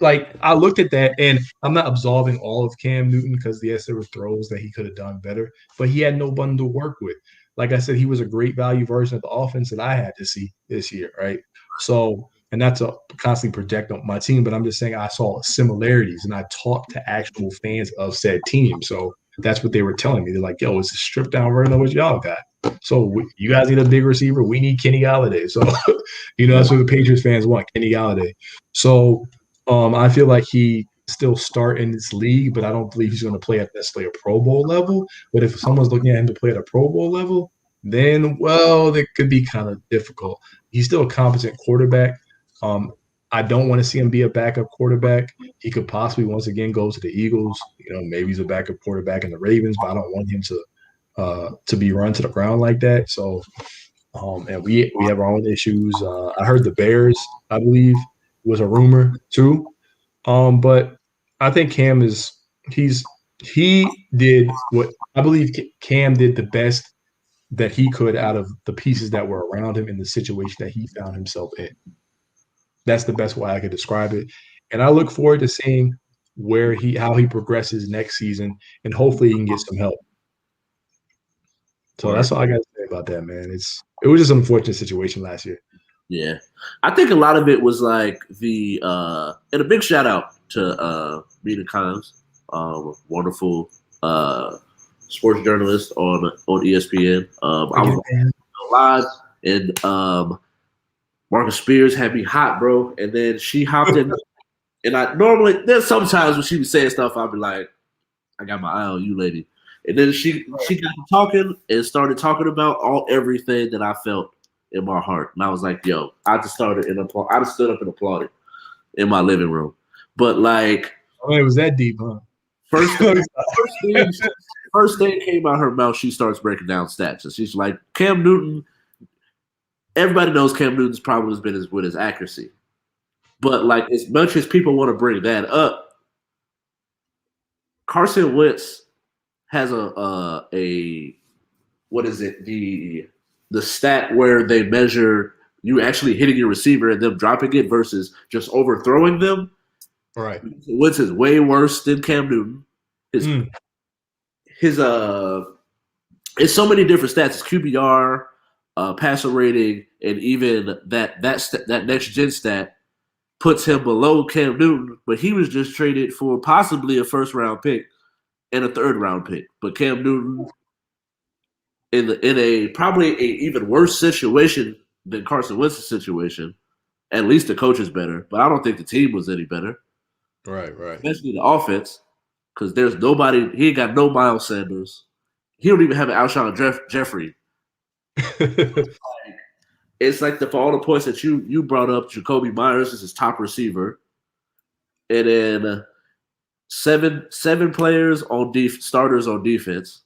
I looked at that, and I'm not absolving all of Cam Newton because yes, there were throws that he could have done better, but he had no one to work with. Like I said, he was a great value version of the offense that I had to see this year, right? So, and not to constantly project on my team, but I'm just saying I saw similarities, and I talked to actual fans of said team. So that's what they were telling me. They're like, "Yo, it's a stripped down version of what y'all got." So you guys need a big receiver. We need Kenny Golladay. So, that's what the Patriots fans want, Kenny Golladay. So I feel like he still start in this league, but I don't believe he's going to play at necessarily a Pro Bowl level. But if someone's looking at him to play at a Pro Bowl level, then, well, that could be kind of difficult. He's still a competent quarterback. I don't want to see him be a backup quarterback. He could possibly once again go to the Eagles. Maybe he's a backup quarterback in the Ravens, but I don't want him to be run to the ground like that. So, and we have our own issues. I heard the Bears, I believe, was a rumor too. But I think Cam he did what I believe Cam did the best that he could out of the pieces that were around him in the situation that he found himself in. That's the best way I could describe it. And I look forward to seeing how he progresses next season, and hopefully he can get some help. So that's all I got to say about that, man. It was just an unfortunate situation last year. Yeah. I think a lot of it was like and a big shout out to Beal Made, wonderful sports journalist on ESPN. I was live, and Marcus Spears had me hot, bro. And then she hopped in, and there's sometimes when she was saying stuff, I'd be like, I got my eye on you, lady. And then she got to talking and started talking about everything that I felt in my heart. And I was like, yo, I just stood up and applauded in my living room. But like, it was that deep, huh? First thing came out her mouth, she starts breaking down stats. And she's like, Cam Newton, everybody knows Cam Newton's problem has been with his accuracy. But like, as much as people want to bring that up, Carson Wentz has what is it? The stat where they measure you actually hitting your receiver and them dropping it versus just overthrowing them. Right. Wentz is way worse than Cam Newton. It's so many different stats. His QBR, passer rating, and even that next gen stat puts him below Cam Newton. But he was just traded for possibly a first round pick and a third round pick. But Cam Newton in a probably a even worse situation than Carson Wentz's situation. At least the coach is better, but I don't think the team was any better. Right. Especially the offense, because there's nobody. He ain't got no Miles Sanders. He don't even have an Alshon Jeffrey. It's like for all the points that you brought up, Jacoby Myers is his top receiver, and then seven players on starters on defense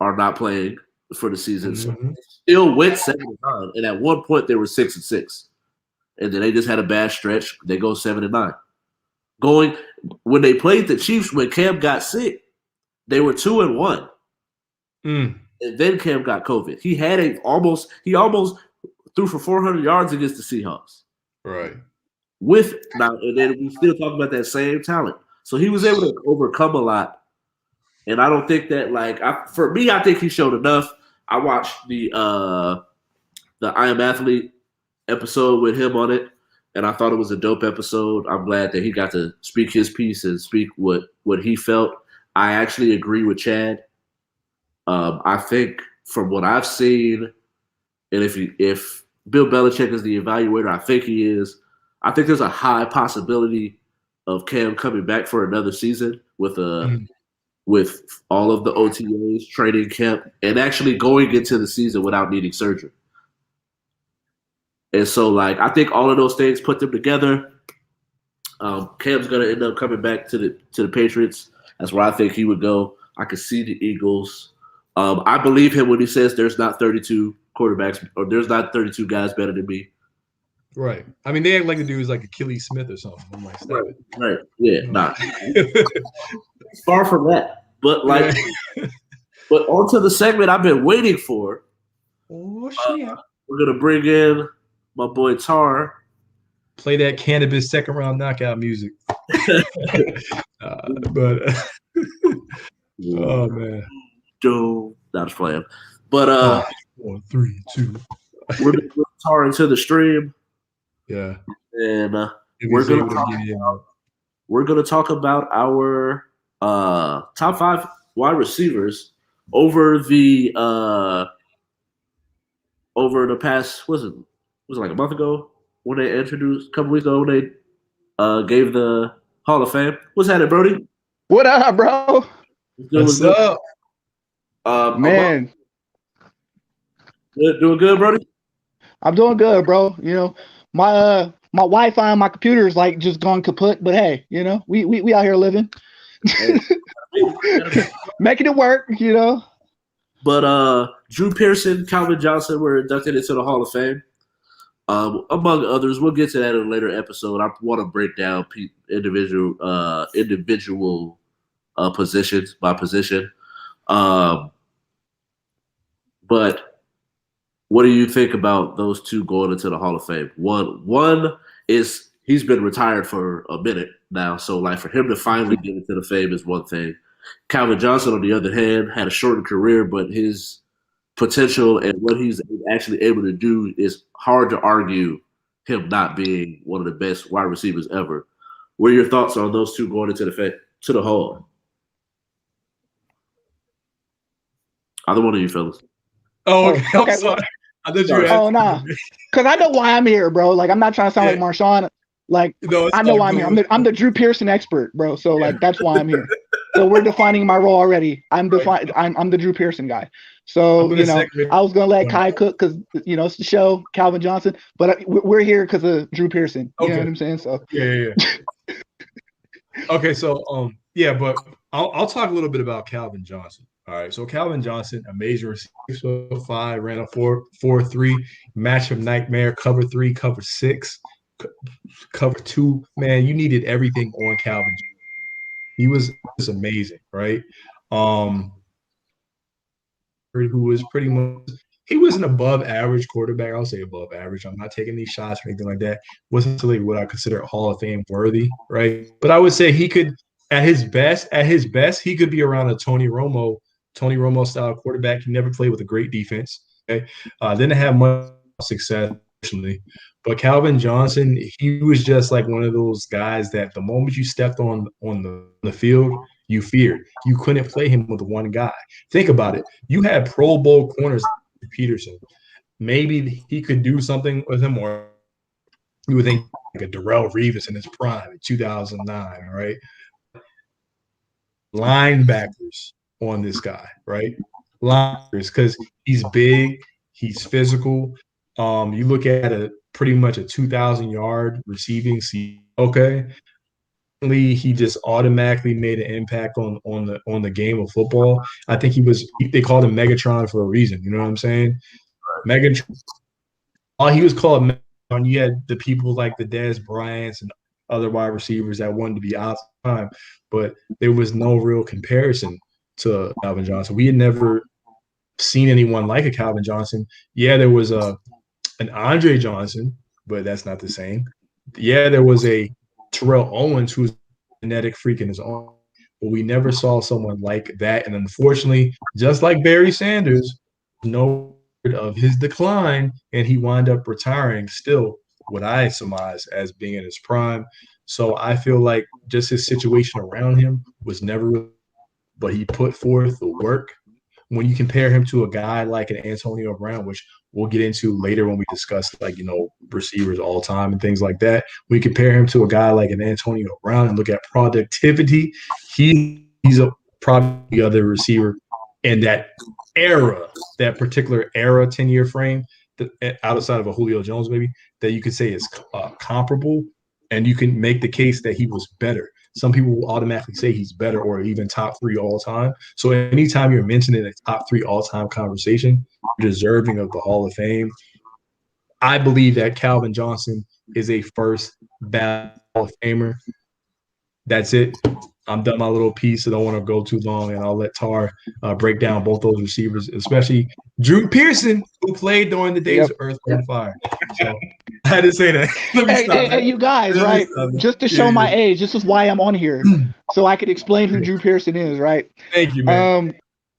are not playing for the season. So they still went 7-9, and at one point they were 6-6, and then they just had a bad stretch. They go 7-9. When they played the Chiefs when Cam got sick, they were 2-1. And then Cam got COVID. He almost threw for 400 yards against the Seahawks. Right. And then we still talk about that same talent. So he was able to overcome a lot. And I don't think that I think he showed enough. I watched the I Am Athlete episode with him on it, and I thought it was a dope episode. I'm glad that he got to speak his piece and speak what he felt. I actually agree with Chad. I think from what I've seen, and if Bill Belichick is the evaluator, I think he is. I think there's a high possibility of Cam coming back for another season with all of the OTAs, training camp, and actually going into the season without needing surgery. And so, I think all of those things, put them together, Cam's going to end up coming back to the Patriots. That's where I think he would go. I could see the Eagles. I believe him when he says there's not 32 quarterbacks or there's not 32 guys better than me. Right. I mean, they act like the dude is like Achilles Smith or something. I'm like, right. Yeah, nah. Far from that. But but onto the segment I've been waiting for. Oh shit. We're gonna bring in my boy Tar. Play that cannabis second round knockout music. Oh man. Joe, not playing. But 4, 3, 2. We're gonna bring Tar into the stream. Yeah. And we're gonna talk about our top 5 wide receivers over the past, was it like a month ago when they introduced, a couple weeks ago when they gave the Hall of Fame. What's happening, Brody? What up, bro? What's up? Man. Doing good, Brody? I'm doing good, bro. You know, my Wi-Fi on my computer is like just gone kaput, but hey, you know, we out here living. Making it work, you know. But Drew Pearson, Calvin Johnson were inducted into the Hall of Fame. Among others, we'll get to that in a later episode. I want to break down individual positions by position. But what do you think about those two going into the Hall of Fame? One is he's been retired for a minute now, so for him to finally get into the fame is one thing. Calvin Johnson, on the other hand, had a shortened career, but his potential and what he's actually able to do is hard to argue him not being one of the best wide receivers ever. What are your thoughts on those two going into the Hall? Either one of you fellas. Oh, okay. I'm sorry. I thought you were asking. Oh, nah. Because I know why I'm here, bro. I'm not trying to sound like Marshawn. No, I know why I'm here. I'm the Drew Pearson expert, bro. So, that's why I'm here. So we're defining my role already. I'm the Drew Pearson guy. So, I was going to let Kai cook because, it's the show, Calvin Johnson. But we're here because of Drew Pearson. You know what I'm saying? So Yeah. Okay, so, but I'll talk a little bit about Calvin Johnson. All right, so Calvin Johnson, amazing receiver, 5, ran a 4.43, matchup nightmare, cover 3, cover 6, cover 2. Man, you needed everything on Calvin Johnson. He was amazing, right? Who was pretty much, he was an above average quarterback. I'll say above average. I'm not taking these shots or anything like that. Wasn't really what I consider Hall of Fame worthy, right? But I would say he could, at his best, he could be around a Tony Romo style quarterback. He never played with a great defense. Okay, didn't have much success, unfortunately. But Calvin Johnson, he was just like one of those guys that the moment you stepped on the field, you feared. You couldn't play him with one guy. Think about it. You had Pro Bowl corners Peterson. Maybe he could do something with him, or you would think like a Darrell Revis in his prime in 2009, right? Linebackers on this guy, right? Linebackers, because he's big, he's physical. You look at a pretty much a 2,000-yard receiving season. Okay, he just automatically made an impact on the game of football. I think they called him Megatron for a reason. You know what I'm saying? Megatron. All he was called Megatron. You had the people like the Dez Bryants and other wide receivers that wanted to be out of time, but there was no real comparison to Calvin Johnson. We had never seen anyone like a Calvin Johnson. Yeah, there was an Andre Johnson, but that's not the same. Yeah, there was a Terrell Owens who's a genetic freak in his own, but we never saw someone like that. And unfortunately, just like Barry Sanders, no word of his decline, and he wound up retiring still, what I surmise as being in his prime. So I feel like just his situation around him was never, but he put forth the work. When you compare him to a guy like an Antonio Brown, which we'll get into later when we discuss receivers all time and things like that. We compare him to a guy like an Antonio Brown and look at productivity. He's a probably the other receiver in that era, that particular era, 10-year frame, outside of a Julio Jones maybe, that you could say is comparable, and you can make the case that he was better. Some people will automatically say he's better or even top 3 all time. So anytime you're mentioning a top 3 all-time conversation, deserving of the Hall of Fame, I believe that Calvin Johnson is a first ballot Hall of Famer. That's it. I'm done my little piece. I don't want to go too long, and I'll let Tar break down both those receivers, especially Drew Pearson, who played during the days of Earth, Wind, Fire. So I had to say that. Hey, you guys, right? Just to show my age, this is why I'm on here, so I could explain who Drew Pearson is, right? Thank you, man.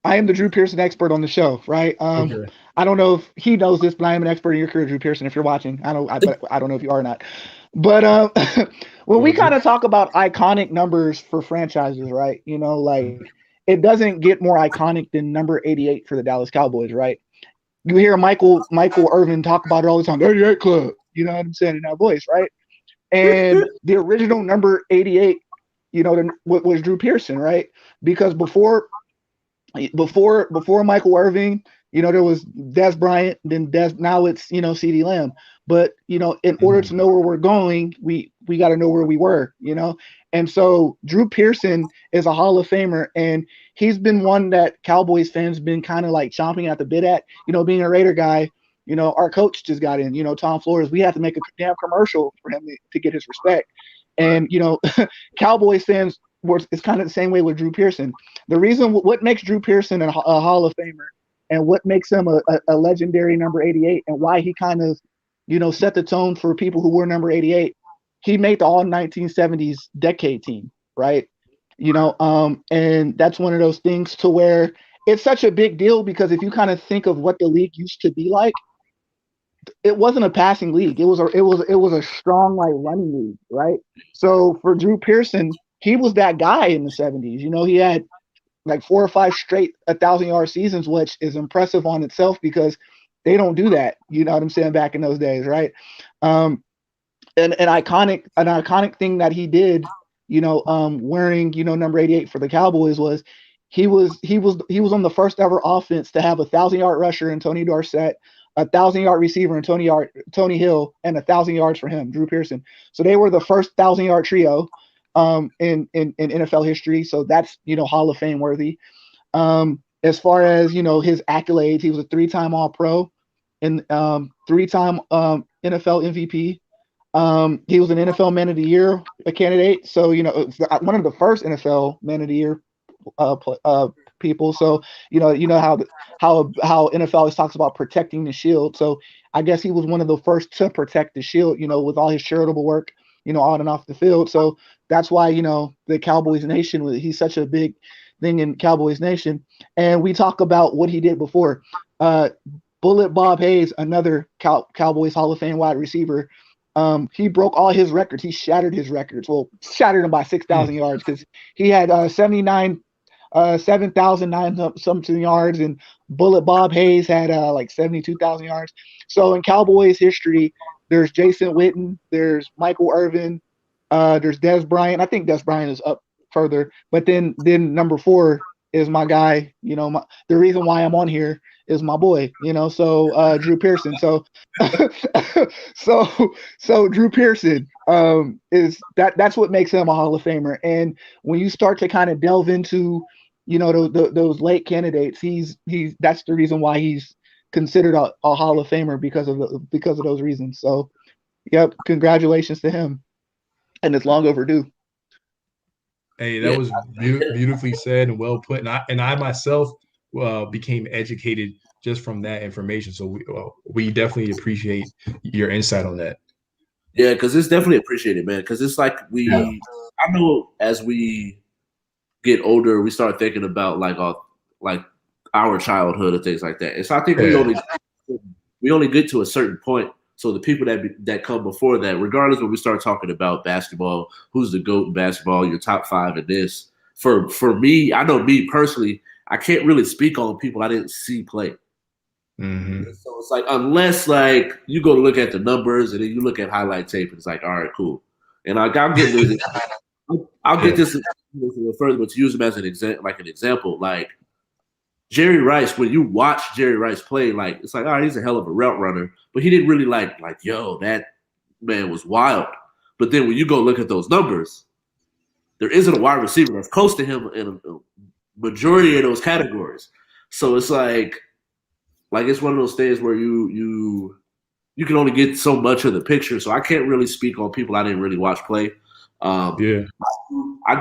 I am the Drew Pearson expert on the show, right? Okay. I don't know if he knows this, but I am an expert in your career, Drew Pearson. If you're watching, I don't know if you are or not. But when we kind of talk about iconic numbers for franchises, right? It doesn't get more iconic than number 88 for the Dallas Cowboys, right? You hear Michael Irvin talk about it all the time. 88 Club, you know what I'm saying, in that voice, right? And the original number 88, was Drew Pearson, right? Because before Michael Irvin, there was Dez Bryant, then now it's CeeDee Lamb. But in order to know where we're going, we got to know where we were, And so Drew Pearson is a Hall of Famer, and he's been one that Cowboys fans been kind of like chomping at the bit at. Being a Raider guy, our coach just got in. Tom Flores. We have to make a damn commercial for him to get his respect. And Cowboys fans it's kind of the same way with Drew Pearson. The reason what makes Drew Pearson a Hall of Famer and what makes him a legendary number 88 and why he kind of set the tone for people who were number 88. He made the all 1970s decade team, right? And that's one of those things to where it's such a big deal because if you kind of think of what the league used to be like, it wasn't a passing league. It was a strong running league, right? So for Drew Pearson, he was that guy in the 70s. He had 4 or 5 straight 1,000-yard seasons, which is impressive on itself because they don't do that. You know what I'm saying? Back in those days, right? An iconic thing that he did, wearing, number 88 for the Cowboys was he was on the first ever offense to have 1,000-yard rusher in Tony Dorsett, 1,000-yard receiver in Tony Hill, and 1,000 yards for him, Drew Pearson. So they were the first 1,000-yard trio in NFL history. So that's Hall of Fame worthy. As far as his accolades, he was a 3-time All-Pro and 3-time NFL MVP. He was an NFL Man of the Year candidate. So one of the first NFL Man of the Year people. So how NFL always talks about protecting the shield. So I guess he was one of the first to protect the shield. With all his charitable work, on and off the field. So that's why the Cowboys Nation, he's such a big thing in Cowboys Nation. And we talk about what he did before. Bullet Bob Hayes, another Cowboys Hall of Fame wide receiver. He broke all his records. He shattered his records. Well, shattered them by 6,000 yards because he had 7,009 something yards, and Bullet Bob Hayes had like 72,000 yards. So in Cowboys history, there's Jason Witten, there's Michael Irvin, there's Des Bryant. I think Des Bryant is up further, but then number 4 is my guy. The reason why I'm on here is my boy. So Drew Pearson. So so Drew Pearson is that's what makes him a Hall of Famer. And when you start to kind of delve into those late candidates, that's the reason why he's considered a Hall of Famer because of those reasons. So yep, congratulations to him, and it's long overdue. Hey, that was beautifully said and well put. And I myself became educated just from that information. So we definitely appreciate your insight on that. Yeah, because it's definitely appreciated, man. Because it's like I know as we get older, we start thinking about like our childhood and things like that. And so I think we only get to a certain point. So the people that come before that, regardless when we start talking about basketball, who's the GOAT in basketball, your top 5 in this. For me, I know me personally, I can't really speak on people I didn't see play. Mm-hmm. So it's like unless like you go to look at the numbers and then you look at highlight tape and it's like, all right, cool. And I'll get this. I'll get this further, but to use him as an example, like Jerry Rice. When you watch Jerry Rice play, like it's like, all right, he's a hell of a route runner, but he didn't really like yo, that man was wild. But then when you go look at those numbers, there isn't a wide receiver that's close to him in a majority of those categories. So it's like it's one of those things where you can only get so much of the picture. So I can't really speak on people I didn't really watch play. I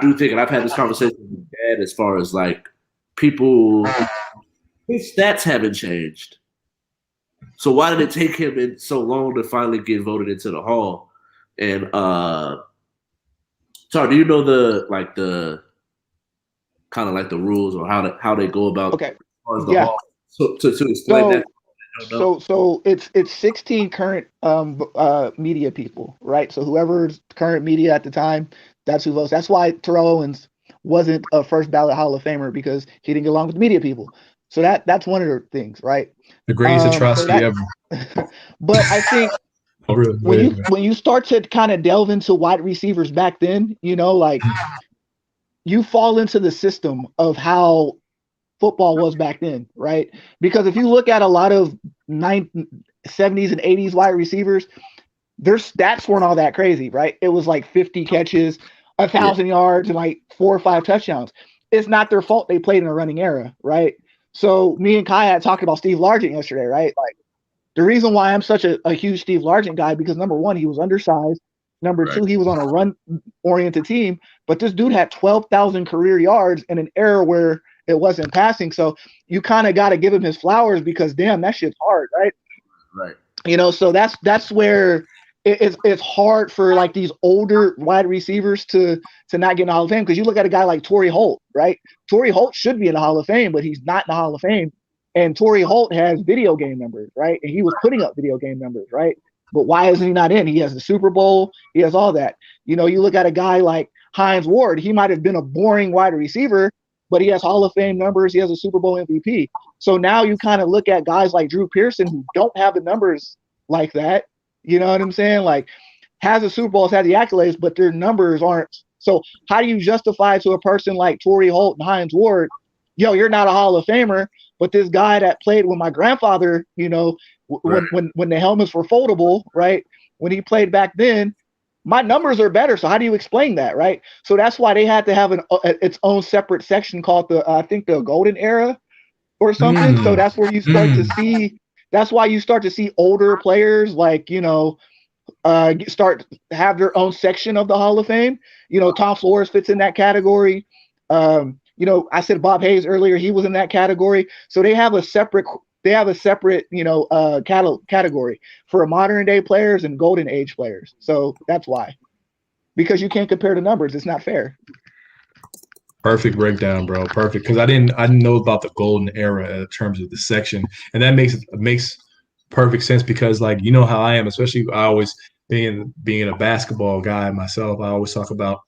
do think, and I've had this conversation with my dad as far as like people, his stats haven't changed. So why did it take him so long to finally get voted into the Hall? And Tar, do you know the kind of like the rules or how they go about the Hall? So to explain that. So it's 16 current media people, right? So whoever's current media at the time, that's who votes. That's why Terrell Owens wasn't a first ballot Hall of Famer, because he didn't get along with the media people. So that's one of the things, right? The greatest atrocity ever. But I think when you start to kind of delve into wide receivers back then, like you fall into the system of how football was back then, right? Because if you look at a lot of 70s and 80s wide receivers, their stats weren't all that crazy, right? It was like 50 catches, 1,000 yards, and like 4 or 5 touchdowns. It's not their fault they played in a running era, right? So me and Kai had talked about Steve Largent yesterday, right? Like the reason why I'm such a huge Steve Largent guy, because number 1, he was undersized. Number 2, he was on a run-oriented team, but this dude had 12,000 career yards in an era where it wasn't passing. So you kind of got to give him his flowers, because damn, that shit's hard, right? Right. So that's where it's hard for like these older wide receivers to not get in the Hall of Fame, because you look at a guy like Torrey Holt, right? Torrey Holt should be in the Hall of Fame, but he's not in the Hall of Fame. And Torrey Holt has video game numbers, right? And he was putting up video game numbers, right? But why isn't he not in? He has the Super Bowl. He has all that. You look at a guy like Hines Ward. He might have been a boring wide receiver, but he has Hall of Fame numbers. He has a Super Bowl MVP. So now you kind of look at guys like Drew Pearson, who don't have the numbers like that. You know what I'm saying? Like, has a Super Bowl, has had the accolades, but their numbers aren't. So how do you justify to a person like Torrey Holt and Hines Ward, yo, you're not a Hall of Famer, but this guy that played with my grandfather, when the helmets were foldable, right? When he played back then, my numbers are better. So how do you explain that, right? So that's why they had to have its own separate section called the Golden Era or something. So that's where you start to see. That's why you start to see older players like start have their own section of the Hall of Fame. Tom Flores fits in that category. I said Bob Hayes earlier; he was in that category. So they have a separate. Category for modern day players and golden age players. So that's why, because you can't compare the numbers. It's not fair. Perfect breakdown, bro. Perfect. Because I didn't know about the golden era in terms of the section. And that makes perfect sense because like you know how I am, especially I always being a basketball guy myself, I always talk about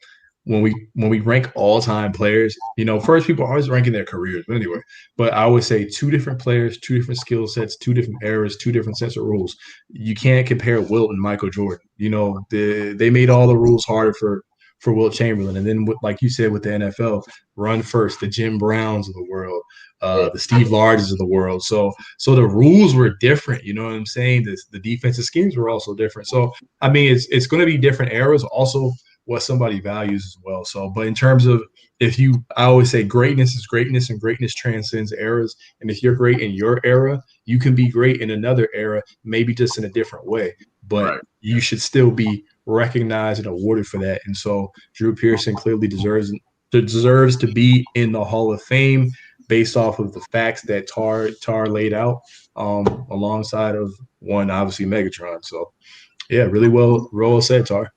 when we rank all-time players, you know, first people are always ranking their careers, but anyway. But I always say two different players, two different skill sets, two different eras, two different sets of rules. You can't compare Wilt and Michael Jordan. You know, they made all the rules harder for Wilt Chamberlain. And then, like you said, with the NFL, run first, the Jim Browns of the world, the Steve Largents of the world. So the rules were different. You know what I'm saying? The defensive schemes were also different. So, I mean, it's going to be different eras. Also, what somebody values as well. So, but in terms of I always say greatness is greatness and greatness transcends eras. And if you're great in your era, you can be great in another era, maybe just in a different way. But you should still be recognized and awarded for that. And so Drew Pearson clearly deserves to be in the Hall of Fame based off of the facts that Tar laid out alongside of one, obviously, Megatron. So, yeah, really well said, Tar.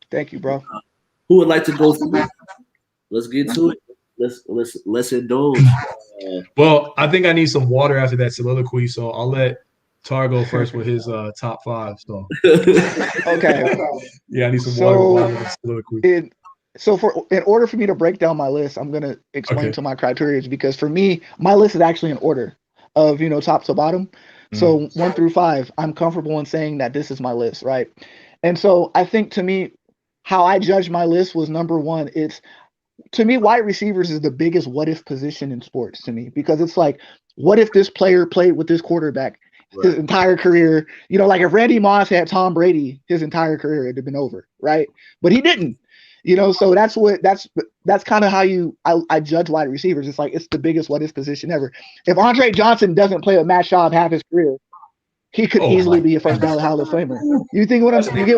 Thank you, bro. Who would like to go through? Let's get to it. Let's indulge. Well, I think I need some water after that soliloquy, so I'll let Tar go first with his top five. So okay. Yeah, I need some water with soliloquy. In order for me to break down my list, I'm gonna explain to my criteria because for me, my list is actually in order of top to bottom. So 1 through 5, I'm comfortable in saying that this is my list, right? And so I think to me, how I judge my list was number 1. To me, wide receivers is the biggest what if position in sports to me because it's like, what if this player played with this quarterback his entire career? Like if Randy Moss had Tom Brady, his entire career it'd have been over, right? But he didn't. So that's kind of how I judge wide receivers. It's like it's the biggest what if position ever. If Andre Johnson doesn't play with Matt Schaub half his career, he could easily be a first ballot Hall of Famer. You get what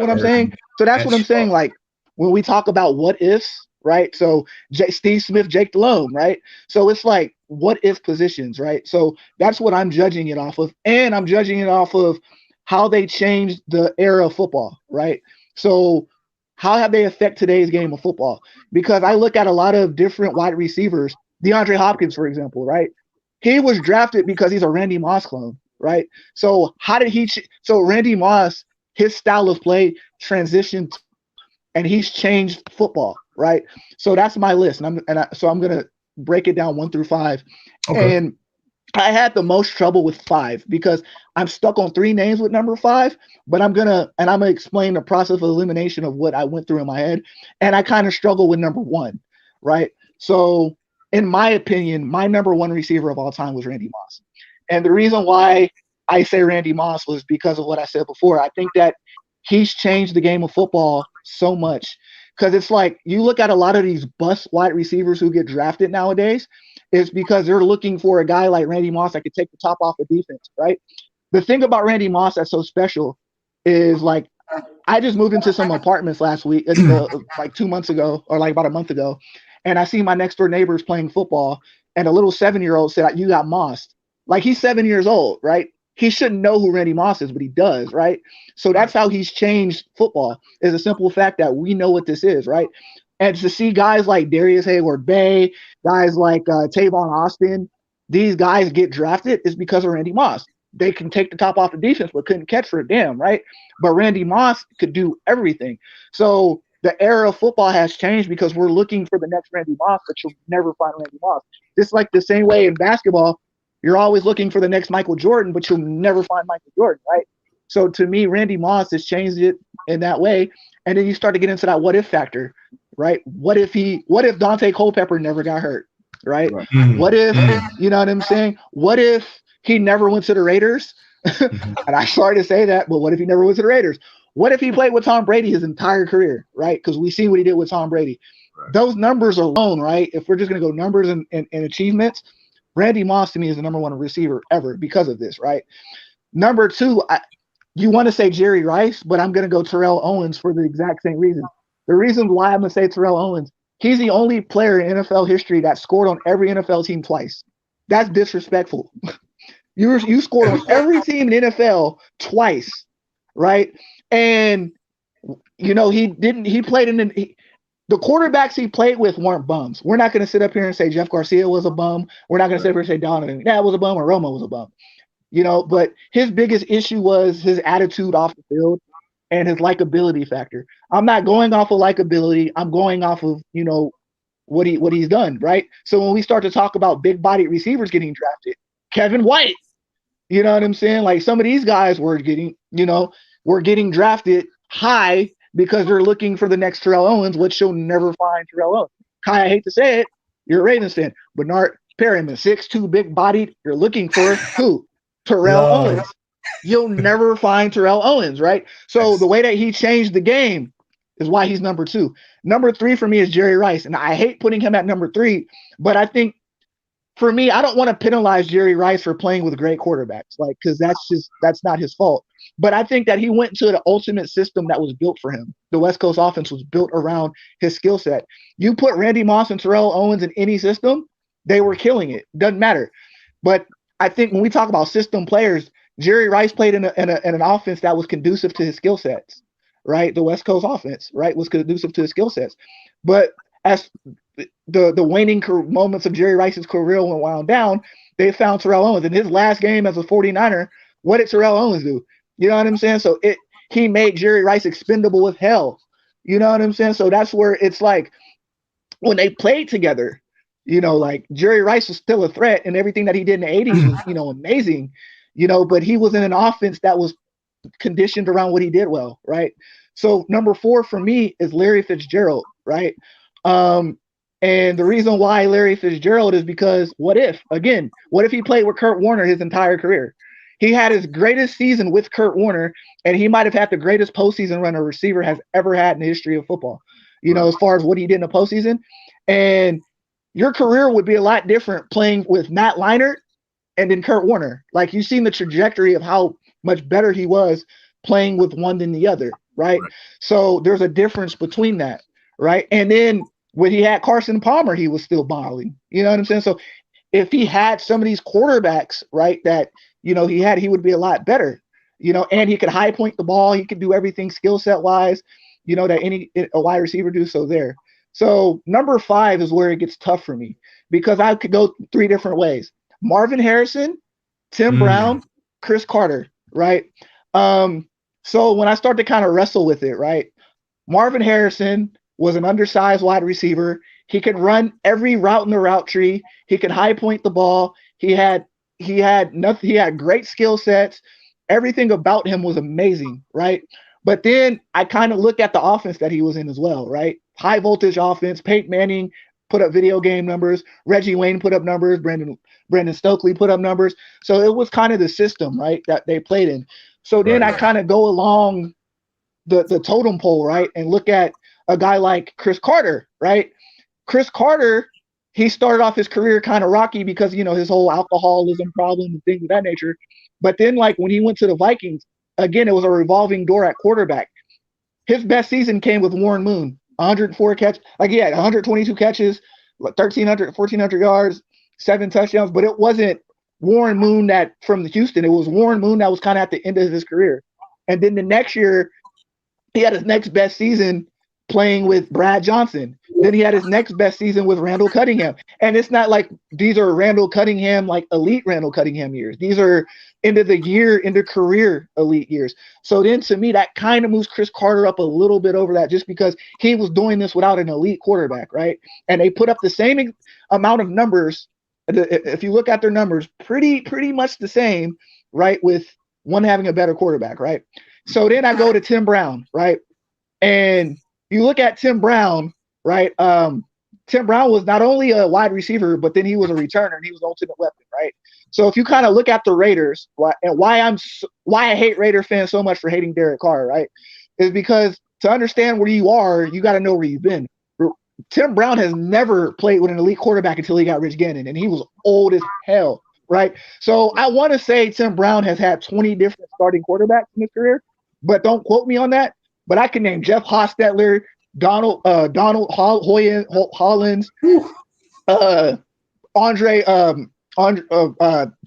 I'm saying? So that's what I'm saying. Like when we talk about what ifs, right? So Steve Smith, Jake Delhomme, right? So it's like what if positions, right? So that's what I'm judging it off of, and I'm judging it off of how they changed the era of football, right? So how have they affect today's game of football? Because I look at a lot of different wide receivers, DeAndre Hopkins, for example, right? He was drafted because he's a Randy Moss clone, right? So how did so Randy Moss, his style of play transitioned and he's changed football, right? So that's my list. And I'm going to break it down 1 through 5. Okay. And I had the most trouble with 5 because I'm stuck on 3 names with number 5, but I'm gonna explain the process of elimination of what I went through in my head. And I kind of struggle with number 1, right? So in my opinion, my number 1 receiver of all time was Randy Moss. And the reason why I say Randy Moss was because of what I said before. I think that he's changed the game of football so much because it's like you look at a lot of these bust wide receivers who get drafted nowadays, is because they're looking for a guy like Randy Moss that could take the top off the defense, right? The thing about Randy Moss that's so special is like I just moved into some apartments last week, like 2 months ago or like about a month ago, and I see my next door neighbors playing football, and a little 7-year-old said, "You got mossed." Like he's 7 years old, right? He shouldn't know who Randy Moss is, but he does, right? So that's how he's changed football. Is a simple fact that we know what this is, right? And to see guys like Darius Hayward-Bay, guys like Tavon Austin, these guys get drafted is because of Randy Moss. They can take the top off the defense, but couldn't catch for a damn, right? But Randy Moss could do everything. So the era of football has changed because we're looking for the next Randy Moss, but you'll never find Randy Moss. Just like the same way in basketball, you're always looking for the next Michael Jordan, but you'll never find Michael Jordan, right? So to me, Randy Moss has changed it in that way. And then you start to get into that what if factor, right? What if Dante Culpepper never got hurt, right? What if, you know what I'm saying? What if he never went to the Raiders? And I'm sorry to say that, but what if he never went to the Raiders? What if he played with Tom Brady his entire career, right? Because we see what he did with Tom Brady. Right. Those numbers alone, right? If we're just going to go numbers and achievements, Randy Moss to me is the number 1 receiver ever because of this, right? Number 2, you want to say Jerry Rice, but I'm going to go Terrell Owens for the exact same reason. The reason why I'm going to say Terrell Owens, he's the only player in NFL history that scored on every NFL team twice. That's disrespectful. You scored on every team in NFL twice, right? And he played the the quarterbacks he played with weren't bums. We're not going to sit up here and say Jeff Garcia was a bum. We're not going to sit up here and say Donovan that was a bum or Romo was a bum. But his biggest issue was his attitude off the field and his likability factor. I'm not going off of likability. I'm going off of, what he's done, right? So when we start to talk about big-bodied receivers getting drafted, Kevin White, you know what I'm saying? Like some of these guys were getting drafted high because they're looking for the next Terrell Owens, which you'll never find Terrell Owens. Kai, I hate to say it, you're a Ravens fan. Bernard Perriman, 6'2", big-bodied, you're looking for who? Terrell Owens. You'll never find Terrell Owens, right? So the way that he changed the game is why he's number 2. Number 3 for me is Jerry Rice, and I hate putting him at number 3, but I think for me, I don't want to penalize Jerry Rice for playing with great quarterbacks, because that's not his fault. But I think that he went to the ultimate system that was built for him. The West Coast offense was built around his skill set. You put Randy Moss and Terrell Owens in any system, they were killing it. Doesn't matter. But I think when we talk about system players, Jerry Rice played in an offense that was conducive to his skill sets, right? The West Coast offense, right, was conducive to his skill sets. But as the waning moments of Jerry Rice's career wound down, they found Terrell Owens. In his last game as a 49er, what did Terrell Owens do? You know what I'm saying? So he made Jerry Rice expendable with hell. You know what I'm saying? So that's where it's like when they played together, like Jerry Rice was still a threat, and everything that he did in the 80s was, amazing, but he was in an offense that was conditioned around what he did well, right? So number 4 for me is Larry Fitzgerald, right? And the reason why Larry Fitzgerald is because what if he played with Kurt Warner his entire career? He had his greatest season with Kurt Warner, and he might have had the greatest postseason run a receiver has ever had in the history of football, as far as what he did in the postseason. And your career would be a lot different playing with Matt Leinart and then Kurt Warner. Like, you've seen the trajectory of how much better he was playing with one than the other, right? So there's a difference between that, right? And then when he had Carson Palmer, he was still balling. You know what I'm saying? So if he had some of these quarterbacks, right, that he would be a lot better, and he could high point the ball. He could do everything skill set wise, that a wide receiver do so there. So number 5 is where it gets tough for me because I could go 3 different ways. Marvin Harrison, Tim Brown, Chris Carter, right? So when I start to kind of wrestle with it, right, Marvin Harrison was an undersized wide receiver. He could run every route in the route tree. He could high point the ball. He had nothing. He had great skill sets. Everything about him was amazing, right? But then I kind of look at the offense that he was in as well, right? High voltage offense. Peyton Manning put up video game numbers. Reggie Wayne put up numbers. Brandon Stokely put up numbers. So it was kind of the system, right, that they played in. So then I kind of go along the totem pole, right, and look at a guy like Chris Carter, right? Chris Carter, he started off his career kind of rocky because, his whole alcoholism problem and things of that nature. But then, like, when he went to the Vikings, again, it was a revolving door at quarterback. His best season came with Warren Moon, 104 catches. Like, he had 122 catches, 1,400 yards, 7 touchdowns. But it wasn't Warren Moon that from Houston. It was Warren Moon that was kind of at the end of his career. And then the next year, he had his next best season playing with Brad Johnson. Then he had his next best season with Randall Cunningham. And it's not like these are Randall Cunningham, like elite Randall Cunningham years. These are end of career elite years. So then to me, that kind of moves Chris Carter up a little bit over that just because he was doing this without an elite quarterback, right? And they put up the same amount of numbers. If you look at their numbers, pretty much the same, right? With one having a better quarterback, right? So then I go to Tim Brown, right? And you look at Tim Brown, right? Tim Brown was not only a wide receiver, but then he was a returner and he was the ultimate weapon, right? So if you kind of look at the Raiders, and why I hate Raider fans so much for hating Derek Carr, right, is because to understand where you are, you got to know where you've been. Tim Brown has never played with an elite quarterback until he got Rich Gannon, and he was old as hell, right? So I want to say Tim Brown has had 20 different starting quarterbacks in his career, but don't quote me on that. But I can name Jeff Hostetler, Donald Hollins, Andre Todd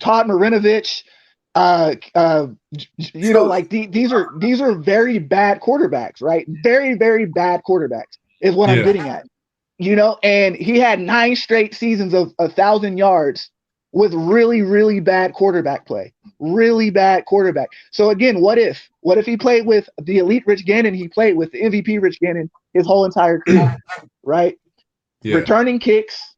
Marinovich, like these are very bad quarterbacks, right? Very, very bad quarterbacks. is what I'm getting at. And he had 9 straight seasons of 1,000 yards with really, really bad quarterback play. Really bad quarterback. So again, what if he played with the elite Rich Gannon? He played with the MVP Rich Gannon his whole entire career, right? Yeah. Returning kicks,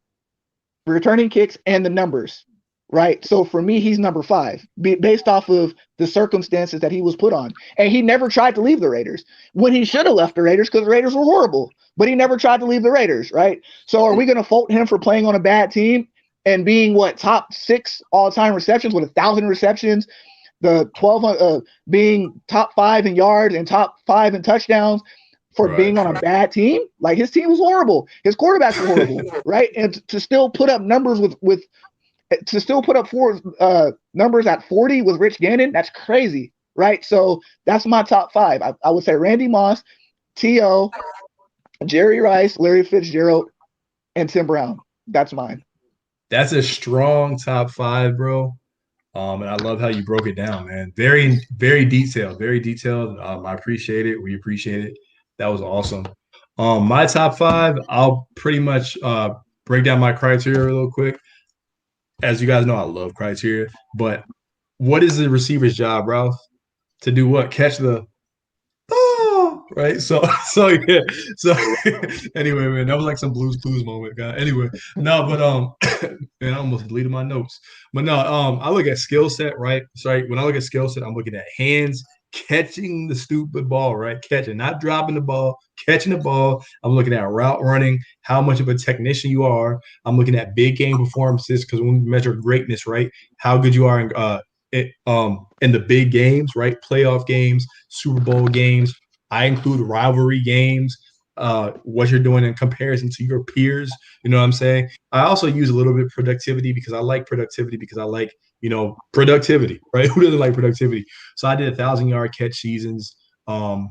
and the numbers, right? So for me, he's number 5, based off of the circumstances that he was put on. And he never tried to leave the Raiders when he should have left the Raiders, because the Raiders were horrible. But he never tried to leave the Raiders, right? So are we going to fault him for playing on a bad team and being top 6 all-time receptions with 1,000 receptions, the 12 being top 5 in yards and top 5 in touchdowns for being on a bad team? Like, his team was horrible, his quarterbacks were horrible, right? And to still put up numbers to still put up numbers at 40 with Rich Gannon, that's crazy, right? So that's my top 5. I would say Randy Moss, T.O., Jerry Rice, Larry Fitzgerald, and Tim Brown. That's mine. That's a strong top 5, bro. And I love how you broke it down, man. Very, very detailed. Very detailed. I appreciate it. We appreciate it. That was awesome. My top 5, I'll pretty much break down my criteria real quick. As you guys know, I love criteria. But what is the receiver's job, Ralph? To do what? Catch the right? So yeah. So anyway, man, that was like some Blues Clues moment, guy. Anyway, no, but man, I almost deleted my notes. But no, I look at skill set, right? Sorry, when I look at skill set, I'm looking at hands, catching the stupid ball, right? Catching, not dropping the ball, catching the ball. I'm looking at route running, how much of a technician you are. I'm looking at big game performances, because when we measure greatness, right, how good you are in the big games, right? Playoff games, Super Bowl games. I include rivalry games, what you're doing in comparison to your peers. You know what I'm saying? I also use a little bit of productivity, because I like productivity, productivity, right? Who doesn't like productivity? So I did 1,000-yard catch seasons. And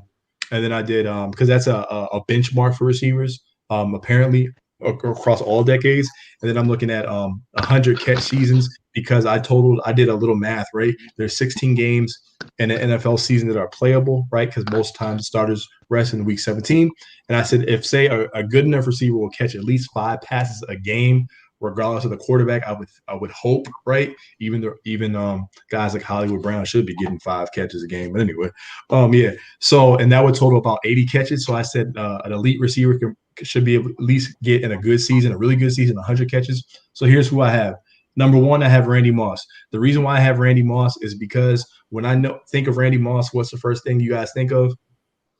then I did, because that's a benchmark for receivers, apparently across all decades. And then I'm looking at 100 catch seasons, because I did a little math, right? There's 16 games in an NFL season that are playable, right? Because most times starters rest in week 17. And I said, if say a good enough receiver will catch at least 5 passes a game, regardless of the quarterback, I would hope, right? Even guys like Hollywood Brown should be getting 5 catches a game. But anyway, yeah. So, and that would total about 80 catches. So I said an elite receiver should be at least get in a good season, a really good season, 100 catches. So here's who I have. Number 1, I have Randy Moss. The reason why I have Randy Moss is because when I think of Randy Moss, what's the first thing you guys think of?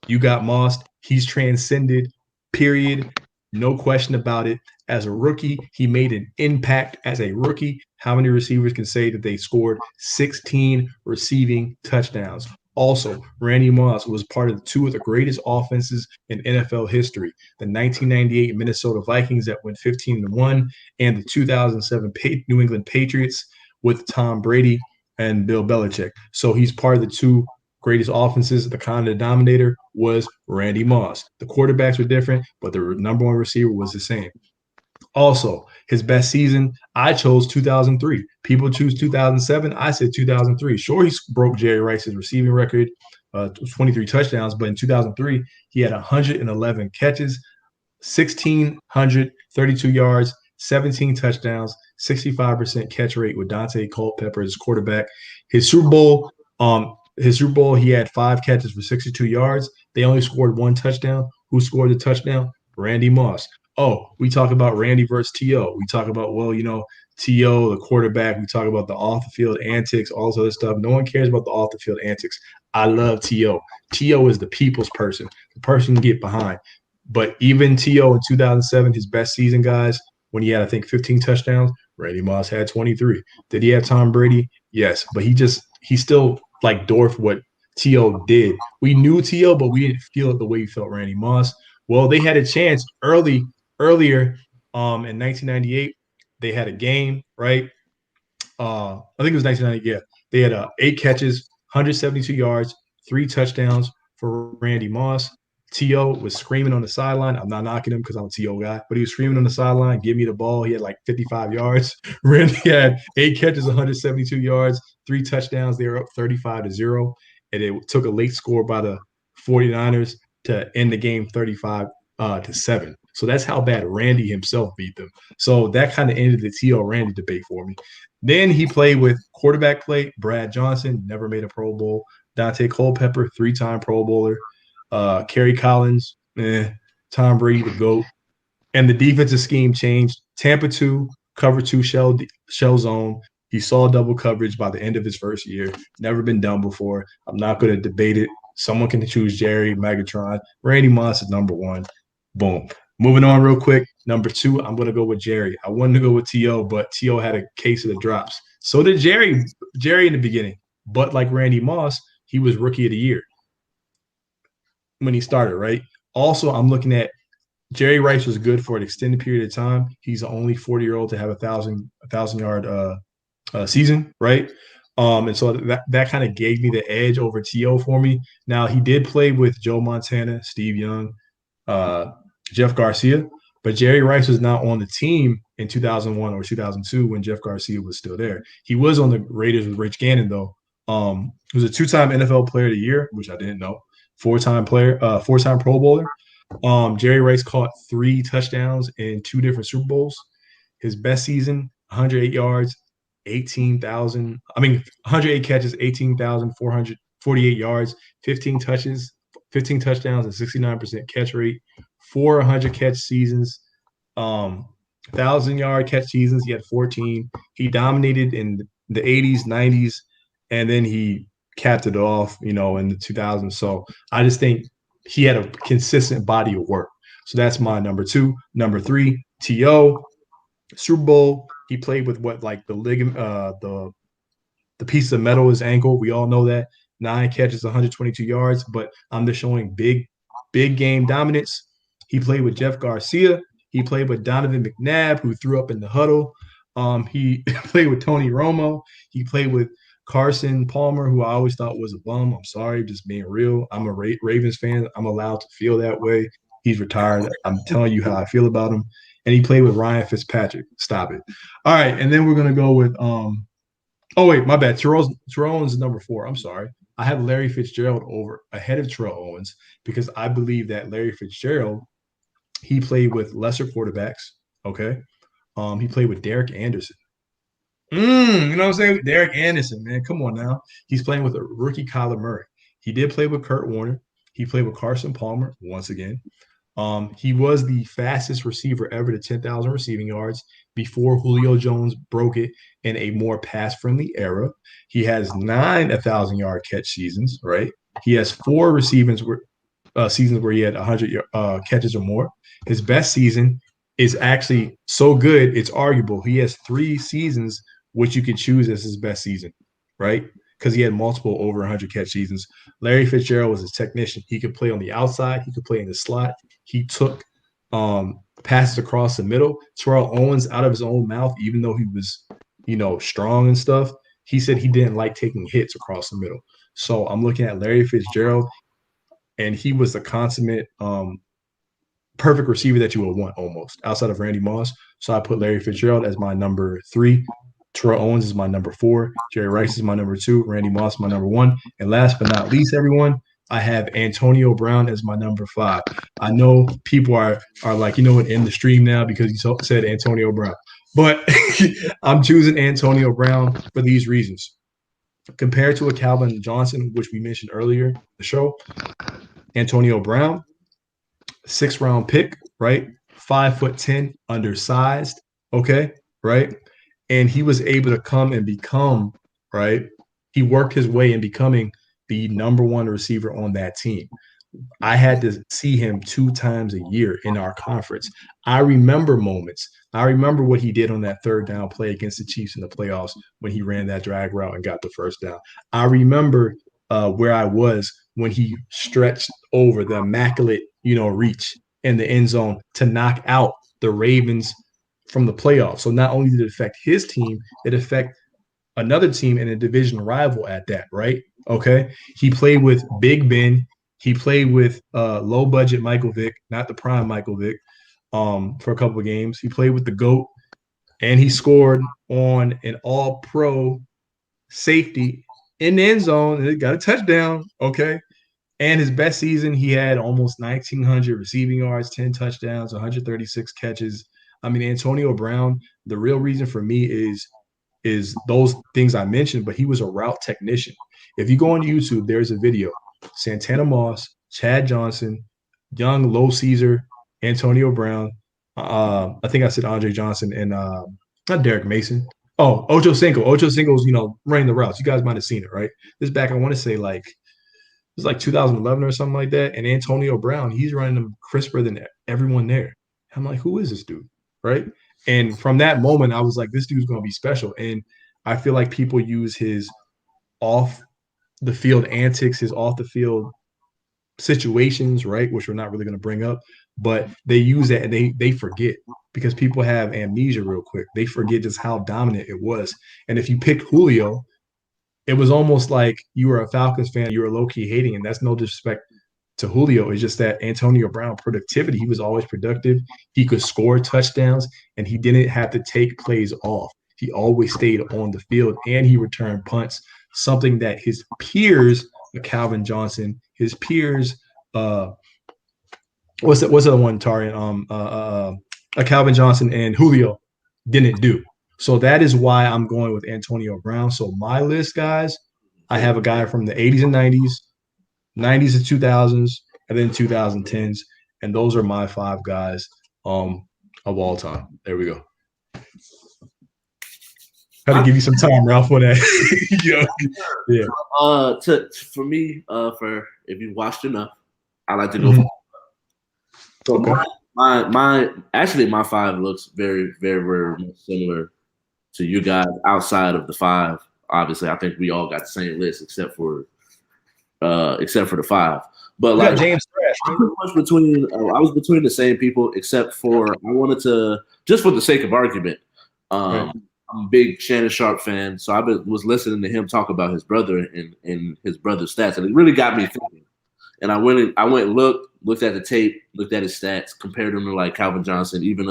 You got Moss. He's transcended, period. No question about it. As a rookie, he made an impact as a rookie. How many receivers can say that they scored 16 receiving touchdowns? Also, Randy Moss was part of 2 of the greatest offenses in NFL history. The 1998 Minnesota Vikings that went 15-1, and the 2007 New England Patriots with Tom Brady and Bill Belichick. So he's part of the 2 greatest offenses. The common denominator was Randy Moss. The quarterbacks were different, but the number 1 receiver was the same. Also, his best season, I chose 2003. People choose 2007. I said 2003. Sure, he broke Jerry Rice's receiving record, 23 touchdowns, but in 2003, he had 111 catches, 1,632 yards, 17 touchdowns, 65% catch rate with Dante Culpepper as quarterback. His Super Bowl, he had 5 catches for 62 yards. They only scored 1 touchdown. Who scored the touchdown? Randy Moss. Oh, we talk about Randy versus T.O. We talk about, T.O., the quarterback. We talk about the off-the-field antics, all this other stuff. No one cares about the off-the-field antics. I love T.O. T.O. is the people's person, the person you get behind. But even T.O. in 2007, his best season, guys, when he had, I think, 15 touchdowns, Randy Moss had 23. Did he have Tom Brady? Yes, but he still like dwarfed what T.O. did. We knew T.O., but we didn't feel it the way we felt Randy Moss. Well, they had a chance earlier in 1998. They had a game, right? I think it was 1998. Yeah, they had 8 catches, 172 yards, 3 touchdowns for Randy Moss. T.O. was screaming on the sideline. I'm not knocking him because I'm a T.O. guy, but he was screaming on the sideline, give me the ball. He had like 55 yards. Randy had 8 catches, 172 yards, 3 touchdowns. They were up 35-0, and it took a late score by the 49ers to end the game 35 to 7. So that's how bad Randy himself beat them. So that kind of ended the T.O. Randy debate for me. Then he played with quarterback play. Brad Johnson, never made a Pro Bowl. Dante Culpepper, 3-time Pro Bowler. Kerry Collins, Tom Brady, the GOAT. And the defensive scheme changed. Tampa 2, cover 2 shell zone. He saw double coverage by the end of his first year. Never been done before. I'm not going to debate it. Someone can choose Jerry, Megatron. Randy Moss is number 1. Boom. Moving on real quick. Number 2, I'm going to go with Jerry. I wanted to go with T.O., but T.O. had a case of the drops. So did Jerry in the beginning. But like Randy Moss, he was Rookie of the Year when he started, right? Also, I'm looking at Jerry Rice was good for an extended period of time. He's the only 40-year-old to have a 1,000-yard season, right? And so that kind of gave me the edge over T.O. for me. Now, he did play with Joe Montana, Steve Young, Jeff Garcia, but Jerry Rice was not on the team in 2001 or 2002 when Jeff Garcia was still there. He was on the Raiders with Rich Gannon, though. He was a 2-time NFL Player of the Year, which I didn't know. 4-time Pro Bowler. Jerry Rice caught 3 touchdowns in 2 different Super Bowls. His best season, 108 yards, 108 catches, 18,448 yards, 15 touchdowns, and 69% catch rate. 400 catch seasons, 1,000-yard catch seasons. He had 14. He dominated in the 80s, 90s, and then he capped it off, in the 2000s. So I just think he had a consistent body of work. So that's my number 2. Number 3, T.O. Super Bowl. He played with the ligament, the piece of metal in his ankle. We all know that. 9 catches, 122 yards. But I'm just showing big game dominance. He played with Jeff Garcia. He played with Donovan McNabb, who threw up in the huddle. He played with Tony Romo. He played with Carson Palmer, who I always thought was a bum. I'm sorry, just being real. I'm a Ravens fan. I'm allowed to feel that way. He's retired. I'm telling you how I feel about him. And he played with Ryan Fitzpatrick. Stop it. All right, and then we're going to go with oh, wait, my bad. Terrell Owens is number 4. I'm sorry. I have Larry Fitzgerald ahead of Terrell Owens because I believe that Larry Fitzgerald, he played with lesser quarterbacks, okay? He played with Derek Anderson. You know what I'm saying? Derek Anderson, man. Come on now. He's playing with a rookie Kyler Murray. He did play with Kurt Warner. He played with Carson Palmer once again. He was the fastest receiver ever to 10,000 receiving yards before Julio Jones broke it in a more pass-friendly era. He has 9 1,000-yard catch seasons, right? He has 4 seasons where he had 100 catches or more. His best season is actually so good, it's arguable. He has 3 seasons which you could choose as his best season, right? Because he had multiple over 100 catch seasons. Larry Fitzgerald was a technician. He could play on the outside. He could play in the slot. He took passes across the middle. Terrell Owens, out of his own mouth, even though he was, strong and stuff, he said he didn't like taking hits across the middle. So I'm looking at Larry Fitzgerald, and he was the consummate perfect receiver that you would want almost outside of Randy Moss. So I put Larry Fitzgerald as my number 3. Terrell Owens is my number 4. Jerry Rice is my number 2. Randy Moss my number 1. And last but not least, everyone, I have Antonio Brown as my number 5. I know people are like, in the stream now because you said Antonio Brown. But I'm choosing Antonio Brown for these reasons. Compared to a Calvin Johnson, which we mentioned earlier in the show, Antonio Brown, 6th-round pick, right? 5'10", undersized, okay, right? And he was able to come and become, right? He worked his way in becoming the number 1 receiver on that team. I had to see him 2 times a year in our conference. I remember moments. I remember what he did on that 3rd down play against the Chiefs in the playoffs when he ran that drag route and got the 1st down. I remember where I was when he stretched over the immaculate, reach in the end zone to knock out the Ravens from the playoffs. So not only did it affect his team, it affected another team and a division rival at that, right? Okay. He played with Big Ben. He played with low budget Michael Vick, not the prime Michael Vick, for a couple of games. He played with the GOAT, and he scored on an all-pro safety in the end zone, and it got a touchdown. Okay. And his best season, he had almost 1,900 receiving yards, 10 touchdowns, 136 catches. I mean, Antonio Brown, the real reason for me is those things I mentioned, but he was a route technician. If you go on YouTube, there's a video. Santana Moss, Chad Johnson, young Low Caesar, Antonio Brown. I think I said Andre Johnson and not Derek Mason. Oh, Ocho Cinco. Ocho Cinco's, running the routes. You guys might have seen it, right? This back, I want to say it was like 2011 or something like that. And Antonio Brown, he's running them crisper than everyone there. I'm like, who is this dude? Right. And from that moment, I was like, this dude's going to be special. And I feel like people use his off the field antics, his off the field situations, right, which we're not really going to bring up, but they use that and they forget because people have amnesia real quick. They forget just how dominant it was. And if you pick Julio, it was almost like you were a Falcons fan, you were low-key hating, and that's no disrespect to Julio. It's just that Antonio Brown productivity, he was always productive. He could score touchdowns, and he didn't have to take plays off. He always stayed on the field, and he returned punts, something that his peers, Calvin Johnson, his peers, what's the other one, Tarian? Calvin Johnson and Julio didn't do. So that is why I'm going with Antonio Brown. So my list, guys, I have a guy from the 80s and 90s, 90s and 2000s, and then 2010s. And those are my 5 guys of all time. There we go. Had to give you some time, Ralph, for that. Yeah. For me, for if you watched enough, I like to go. So okay. My 5 looks very, very, very similar to you guys outside of the 5. Obviously, I think we all got the same list except for the 5. But like James Thrash, I was between the same people except for I wanted to, just for the sake of argument. Right. I'm a big Shannon Sharp fan, so I was listening to him talk about his brother and his brother's stats, and it really got me thinking. And I went and looked at the tape, looked at his stats, compared him to like Calvin Johnson, even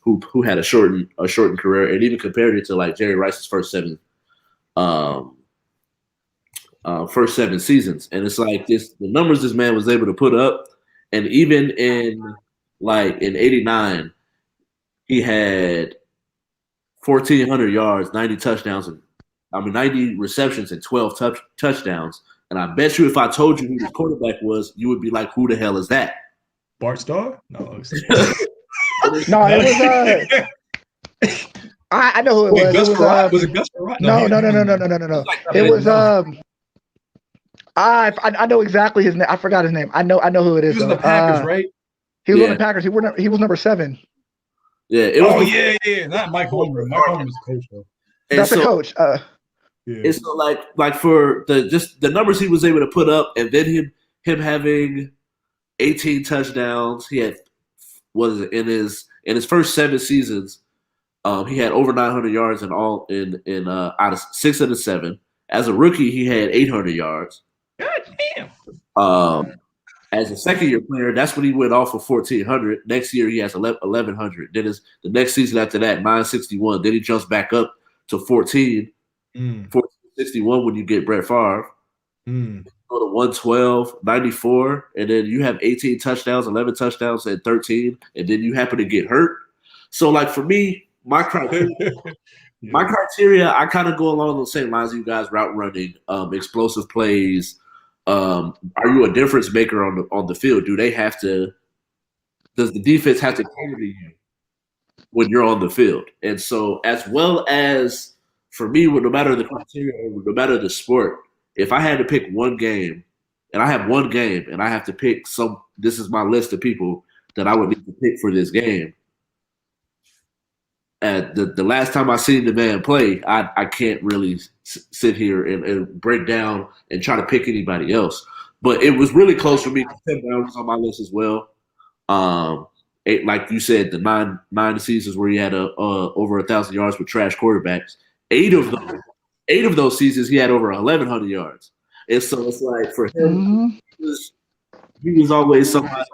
who had a shortened career, and even compared it to like Jerry Rice's first 7 seasons. And it's like the numbers this man was able to put up, and even in '89, he had 1,400 yards, 90 touchdowns, 90 receptions and 12 touchdowns. And I bet you if I told you who the quarterback was, you would be like, who the hell is that? Bart Starr? No. No, it was I know who it was. Gus Farrat? Was it Gus Farrat? No. It was I know exactly his name. I forgot his name. I know who it is. He was in the Packers, right? He was on the Packers. He was number 7. Yeah. Yeah. Not Mike Holmgren. Mike Holmgren was the coach, though. That's the coach. Yeah. It's like for the numbers he was able to put up, and then him having 18 touchdowns. He had in his first 7 seasons, he had over 900 yards in all in out of 6 of the 7. As a rookie, he had 800 yards. God damn. As a second-year player, that's when he went off for 1,400. Next year, he has 1,100. Then the next season after that, 961. Then he jumps back up to 1461 when you get Brett Favre. Go to 112, 94, and then you have 18 touchdowns, 11 touchdowns, and 13, and then you happen to get hurt. So, like, for me, my criteria, I kind of go along the same lines as you guys: route running, explosive plays. Are you a difference maker on the field? Does the defense have to cater to you when you're on the field? And so, as well as for me, no matter the criteria, no matter the sport, if I had to pick one game, and I have one game, and I have to pick this is my list of people that I would need to pick for this game. The last time I seen the man play, I can't really sit here and break down and try to pick anybody else. But it was really close for me. Tim Brown was on my list as well. Like you said, the nine seasons where he had over 1,000 yards with trash quarterbacks. 8 of those seasons he had over 1,100 yards. And so it's like for him, he was always somebody.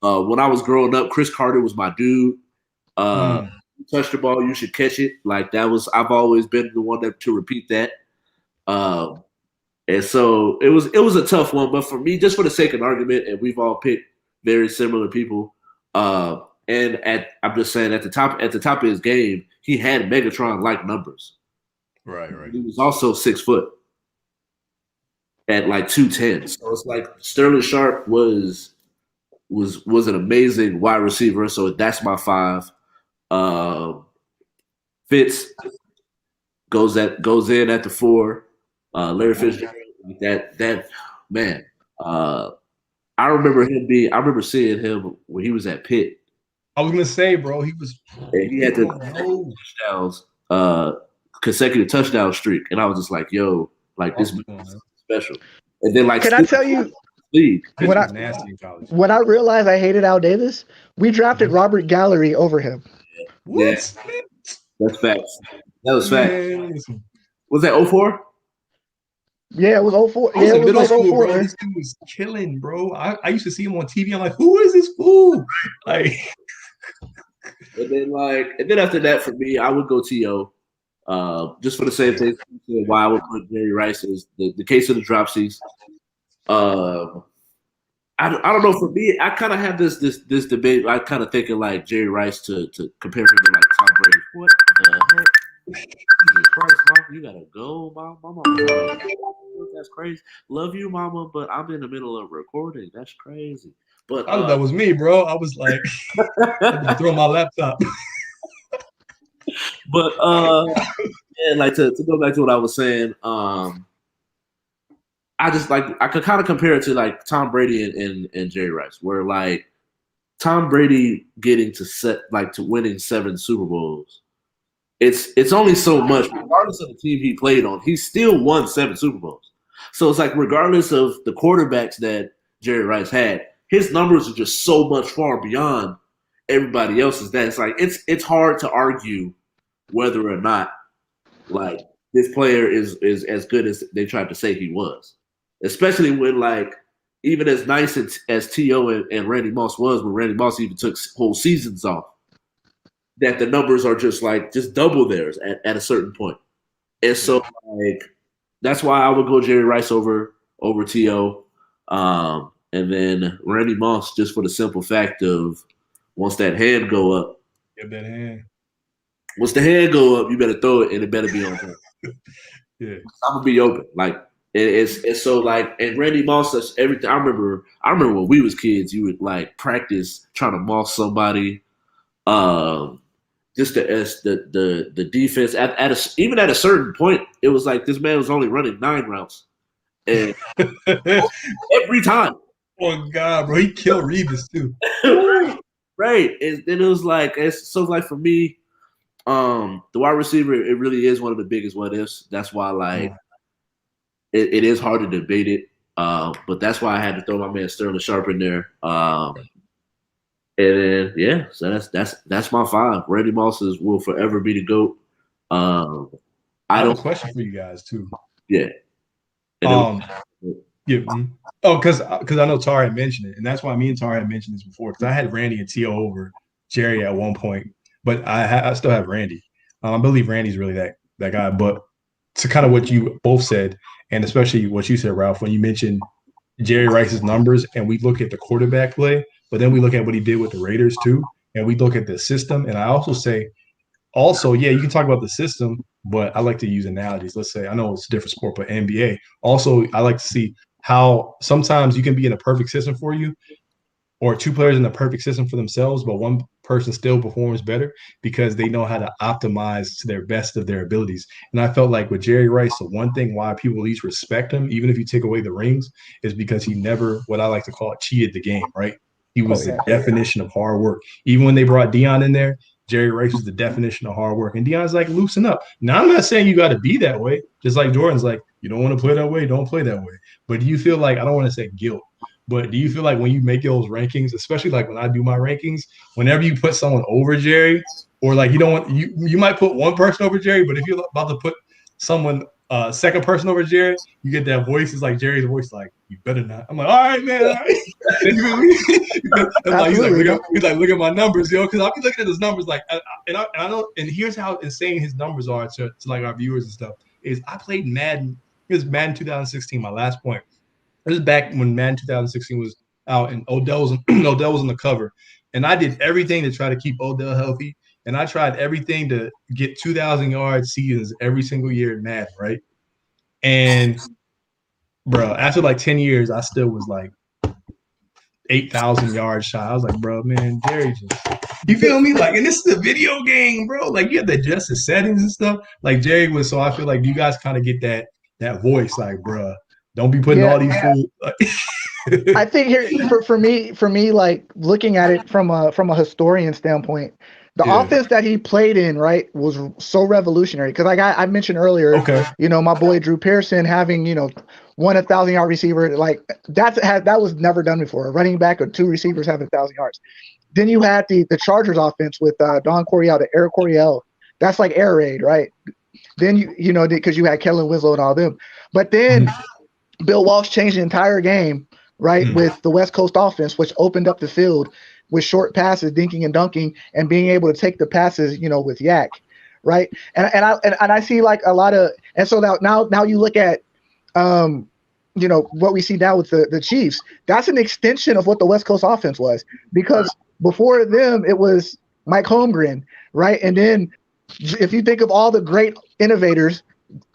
When I was growing up, Chris Carter was my dude. You touch the ball, you should catch it. Like that was, I've always been the one to repeat that. And so it was a tough one, but for me, just for the sake of argument, and we've all picked very similar people. I'm just saying at the top of his game, he had Megatron like numbers. Right. He was also 6 foot at like 210. So it's like Sterling Sharp was an amazing wide receiver. So that's my 5. Fitz goes in at the 4. Larry Fitzgerald, that man. I remember seeing him when he was at Pitt. I was gonna say, bro, he was. And he had the touchdowns, consecutive touchdown streak, and I was just like, "Yo, like this is special." And then, like, can I tell you? When I realized I hated Al Davis, we drafted Robert Gallery over him. What? Yeah. That's facts. That was facts. Was that 04? Yeah, it was 04. Yeah, it was middle school, 04, bro. This dude was killing, bro. I used to see him on TV. I'm like, who is this fool? Like, and then after that, for me, I would go T.O. Just for the same thing. Why I would put Jerry Rice is the case of the dropsies. I don't know. For me, I kind of have this debate. I kind of thinking like Jerry Rice to compare him to like Tom Brady. What the heck? Jesus Christ, Mom, you gotta go, Mama. That's crazy. Love you, Mama, but I'm in the middle of recording. That's crazy. But I thought that was me, bro. I was like, I throw my laptop. But yeah, like to go back to what I was saying, I just like I could kind of compare it to like Tom Brady and Jerry Rice, where like Tom Brady getting to winning 7 Super Bowls. It's only so much, regardless of the team he played on, he still won 7 Super Bowls. So it's like regardless of the quarterbacks that Jerry Rice had, his numbers are just so much far beyond everybody else's that it's like it's hard to argue whether or not like this player is as good as they tried to say he was. Especially when like even as nice as T.O. and Randy Moss was, when Randy Moss even took whole seasons off, that the numbers are just double theirs at a certain point. And so like that's why I would go Jerry Rice over T.O. And then Randy Moss just for the simple fact of once that hand go up. Get that hand. Once the hand go up, you better throw it and it better be on time. Yeah. I'm gonna be open. Like it's so like and Randy Moss does everything. I remember when we was kids, you would like practice trying to moss somebody. Just the defense even at a certain point, it was like this man was only running 9 routes, and every time. Oh God, bro, he killed Revis too. Right, and then it was like for me, the wide receiver it really is one of the biggest what ifs. That's why like it is hard to debate it, but that's why I had to throw my man Sterling Sharp in there. And then so that's my 5. Randy Moss will forever be the GOAT. I have a question for you guys too. Yeah. Because I know Tar had mentioned it, and that's why me and Tar had mentioned this before. Because I had Randy and T.O. over Jerry at one point, but I still have Randy. I believe Randy's really that guy. But to kind of what you both said, and especially what you said, Ralph, when you mentioned Jerry Rice's numbers, and we look at the quarterback play. But then we look at what he did with the Raiders too, and we look at the system. And I also say, you can talk about the system, but I like to use analogies. Let's say, I know it's a different sport, but NBA. Also, I like to see how sometimes you can be in a perfect system for you, or 2 players in a perfect system for themselves, but one person still performs better because they know how to optimize to their best of their abilities. And I felt like with Jerry Rice, the one thing why people at least respect him, even if you take away the rings, is because he never, what I like to call it, cheated the game, right? He was the definition of hard work. Even when they brought Deion in there, Jerry Rice was the definition of hard work. And Deion's like, loosen up. Now, I'm not saying you got to be that way. Just like Jordan's like, you don't want to play that way, don't play that way. But do you feel like, I don't want to say guilt, but do you feel like when you make those rankings, especially like when I do my rankings, whenever you put someone over Jerry, or like you might put one person over Jerry, but if you're about to put someone second person over Jerry, you get that voice. It's like Jerry's voice, like, you better not. I'm like, all right, man. All right. He's like, look at my numbers, yo. Because I'll be looking at his numbers, like, and I know. And here's how insane his numbers are to like our viewers and stuff. Is I played Madden It was Madden 2016. My last point. This is back when Madden 2016 was out, and Odell was on the cover, and I did everything to try to keep Odell healthy, and I tried everything to get 2,000-yard seasons every single year in Madden, right? And bro, after like 10 years, I still was like 8,000 yards shy. I was like, bro, man, Jerry just, you feel me? Like, and this is a video game, bro. Like, you have to adjust the settings and stuff. Like Jerry was, so I feel like you guys kind of get that voice, like, bro, don't be putting all these fools. I think here for me, like looking at it from a historian standpoint, the offense that he played in, right, was so revolutionary. Because like I mentioned earlier, my boy Drew Pearson having, won 1,000-yard receiver, like that was never done before. A running back or two receivers having 1,000 yards. Then you had the Chargers offense with Don Coryell, the Air Coryell. That's like air raid, right? Then because you had Kellen Winslow and all them. But then Bill Walsh changed the entire game, right, with the West Coast offense, which opened up the field with short passes, dinking and dunking, and being able to take the passes, with yak, right? And I see like a lot of, and so now you look at, what we see now with the Chiefs. That's an extension of what the West Coast offense was, because before them it was Mike Holmgren, right? And then if you think of all the great innovators,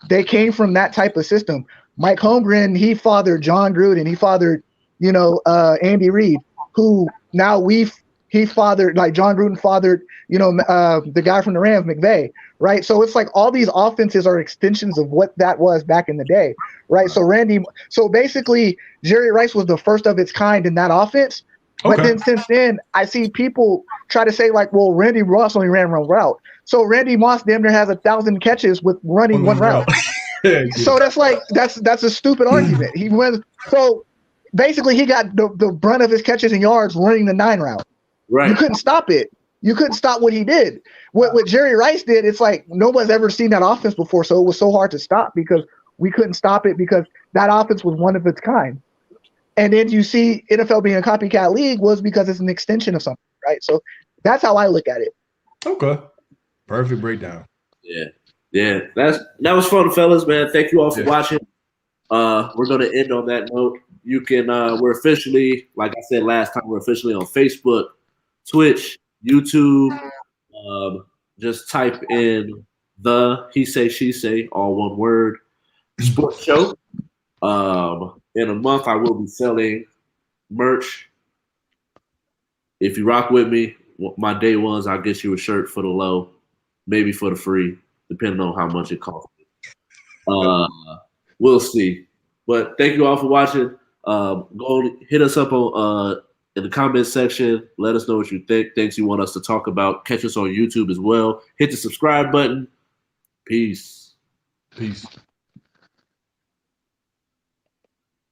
they came from that type of system. Mike Holmgren, he fathered John Gruden, he fathered, Andy Reid, who now he fathered, like John Gruden fathered, the guy from the Rams, McVay, right? So it's like all these offenses are extensions of what that was back in the day, right? So basically Jerry Rice was the first of its kind in that offense. But then since then, I see people try to say like, well, Randy Moss only ran one route. So Randy Moss damn near has 1,000 catches with running one route. So that's a stupid argument. He went, so basically he got the brunt of his catches and yards running the 9 route. Right. You couldn't stop it. You couldn't stop what he did. What Jerry Rice did, it's like nobody's ever seen that offense before, so it was so hard to stop because we couldn't stop it because that offense was one of its kind. And then you see NFL being a copycat league was because it's an extension of something, right? So that's how I look at it. Okay. Perfect breakdown. Yeah. Yeah. That was fun, fellas, man. Thank you all for watching. We're going to end on that note. You can, we're officially, like I said last time, we're officially on Facebook, Twitch, YouTube. Just type in the HeSaySheSay, all one word, sports show. In a month, I will be selling merch. If you rock with me, my day ones, I'll get you a shirt for the low, maybe for the free, depending on how much it costs. We'll see. But thank you all for watching. Go hit us up on in the comment section. Let us know what you think, things you want us to talk about. Catch us on YouTube as well. Hit the subscribe button. Peace. Peace.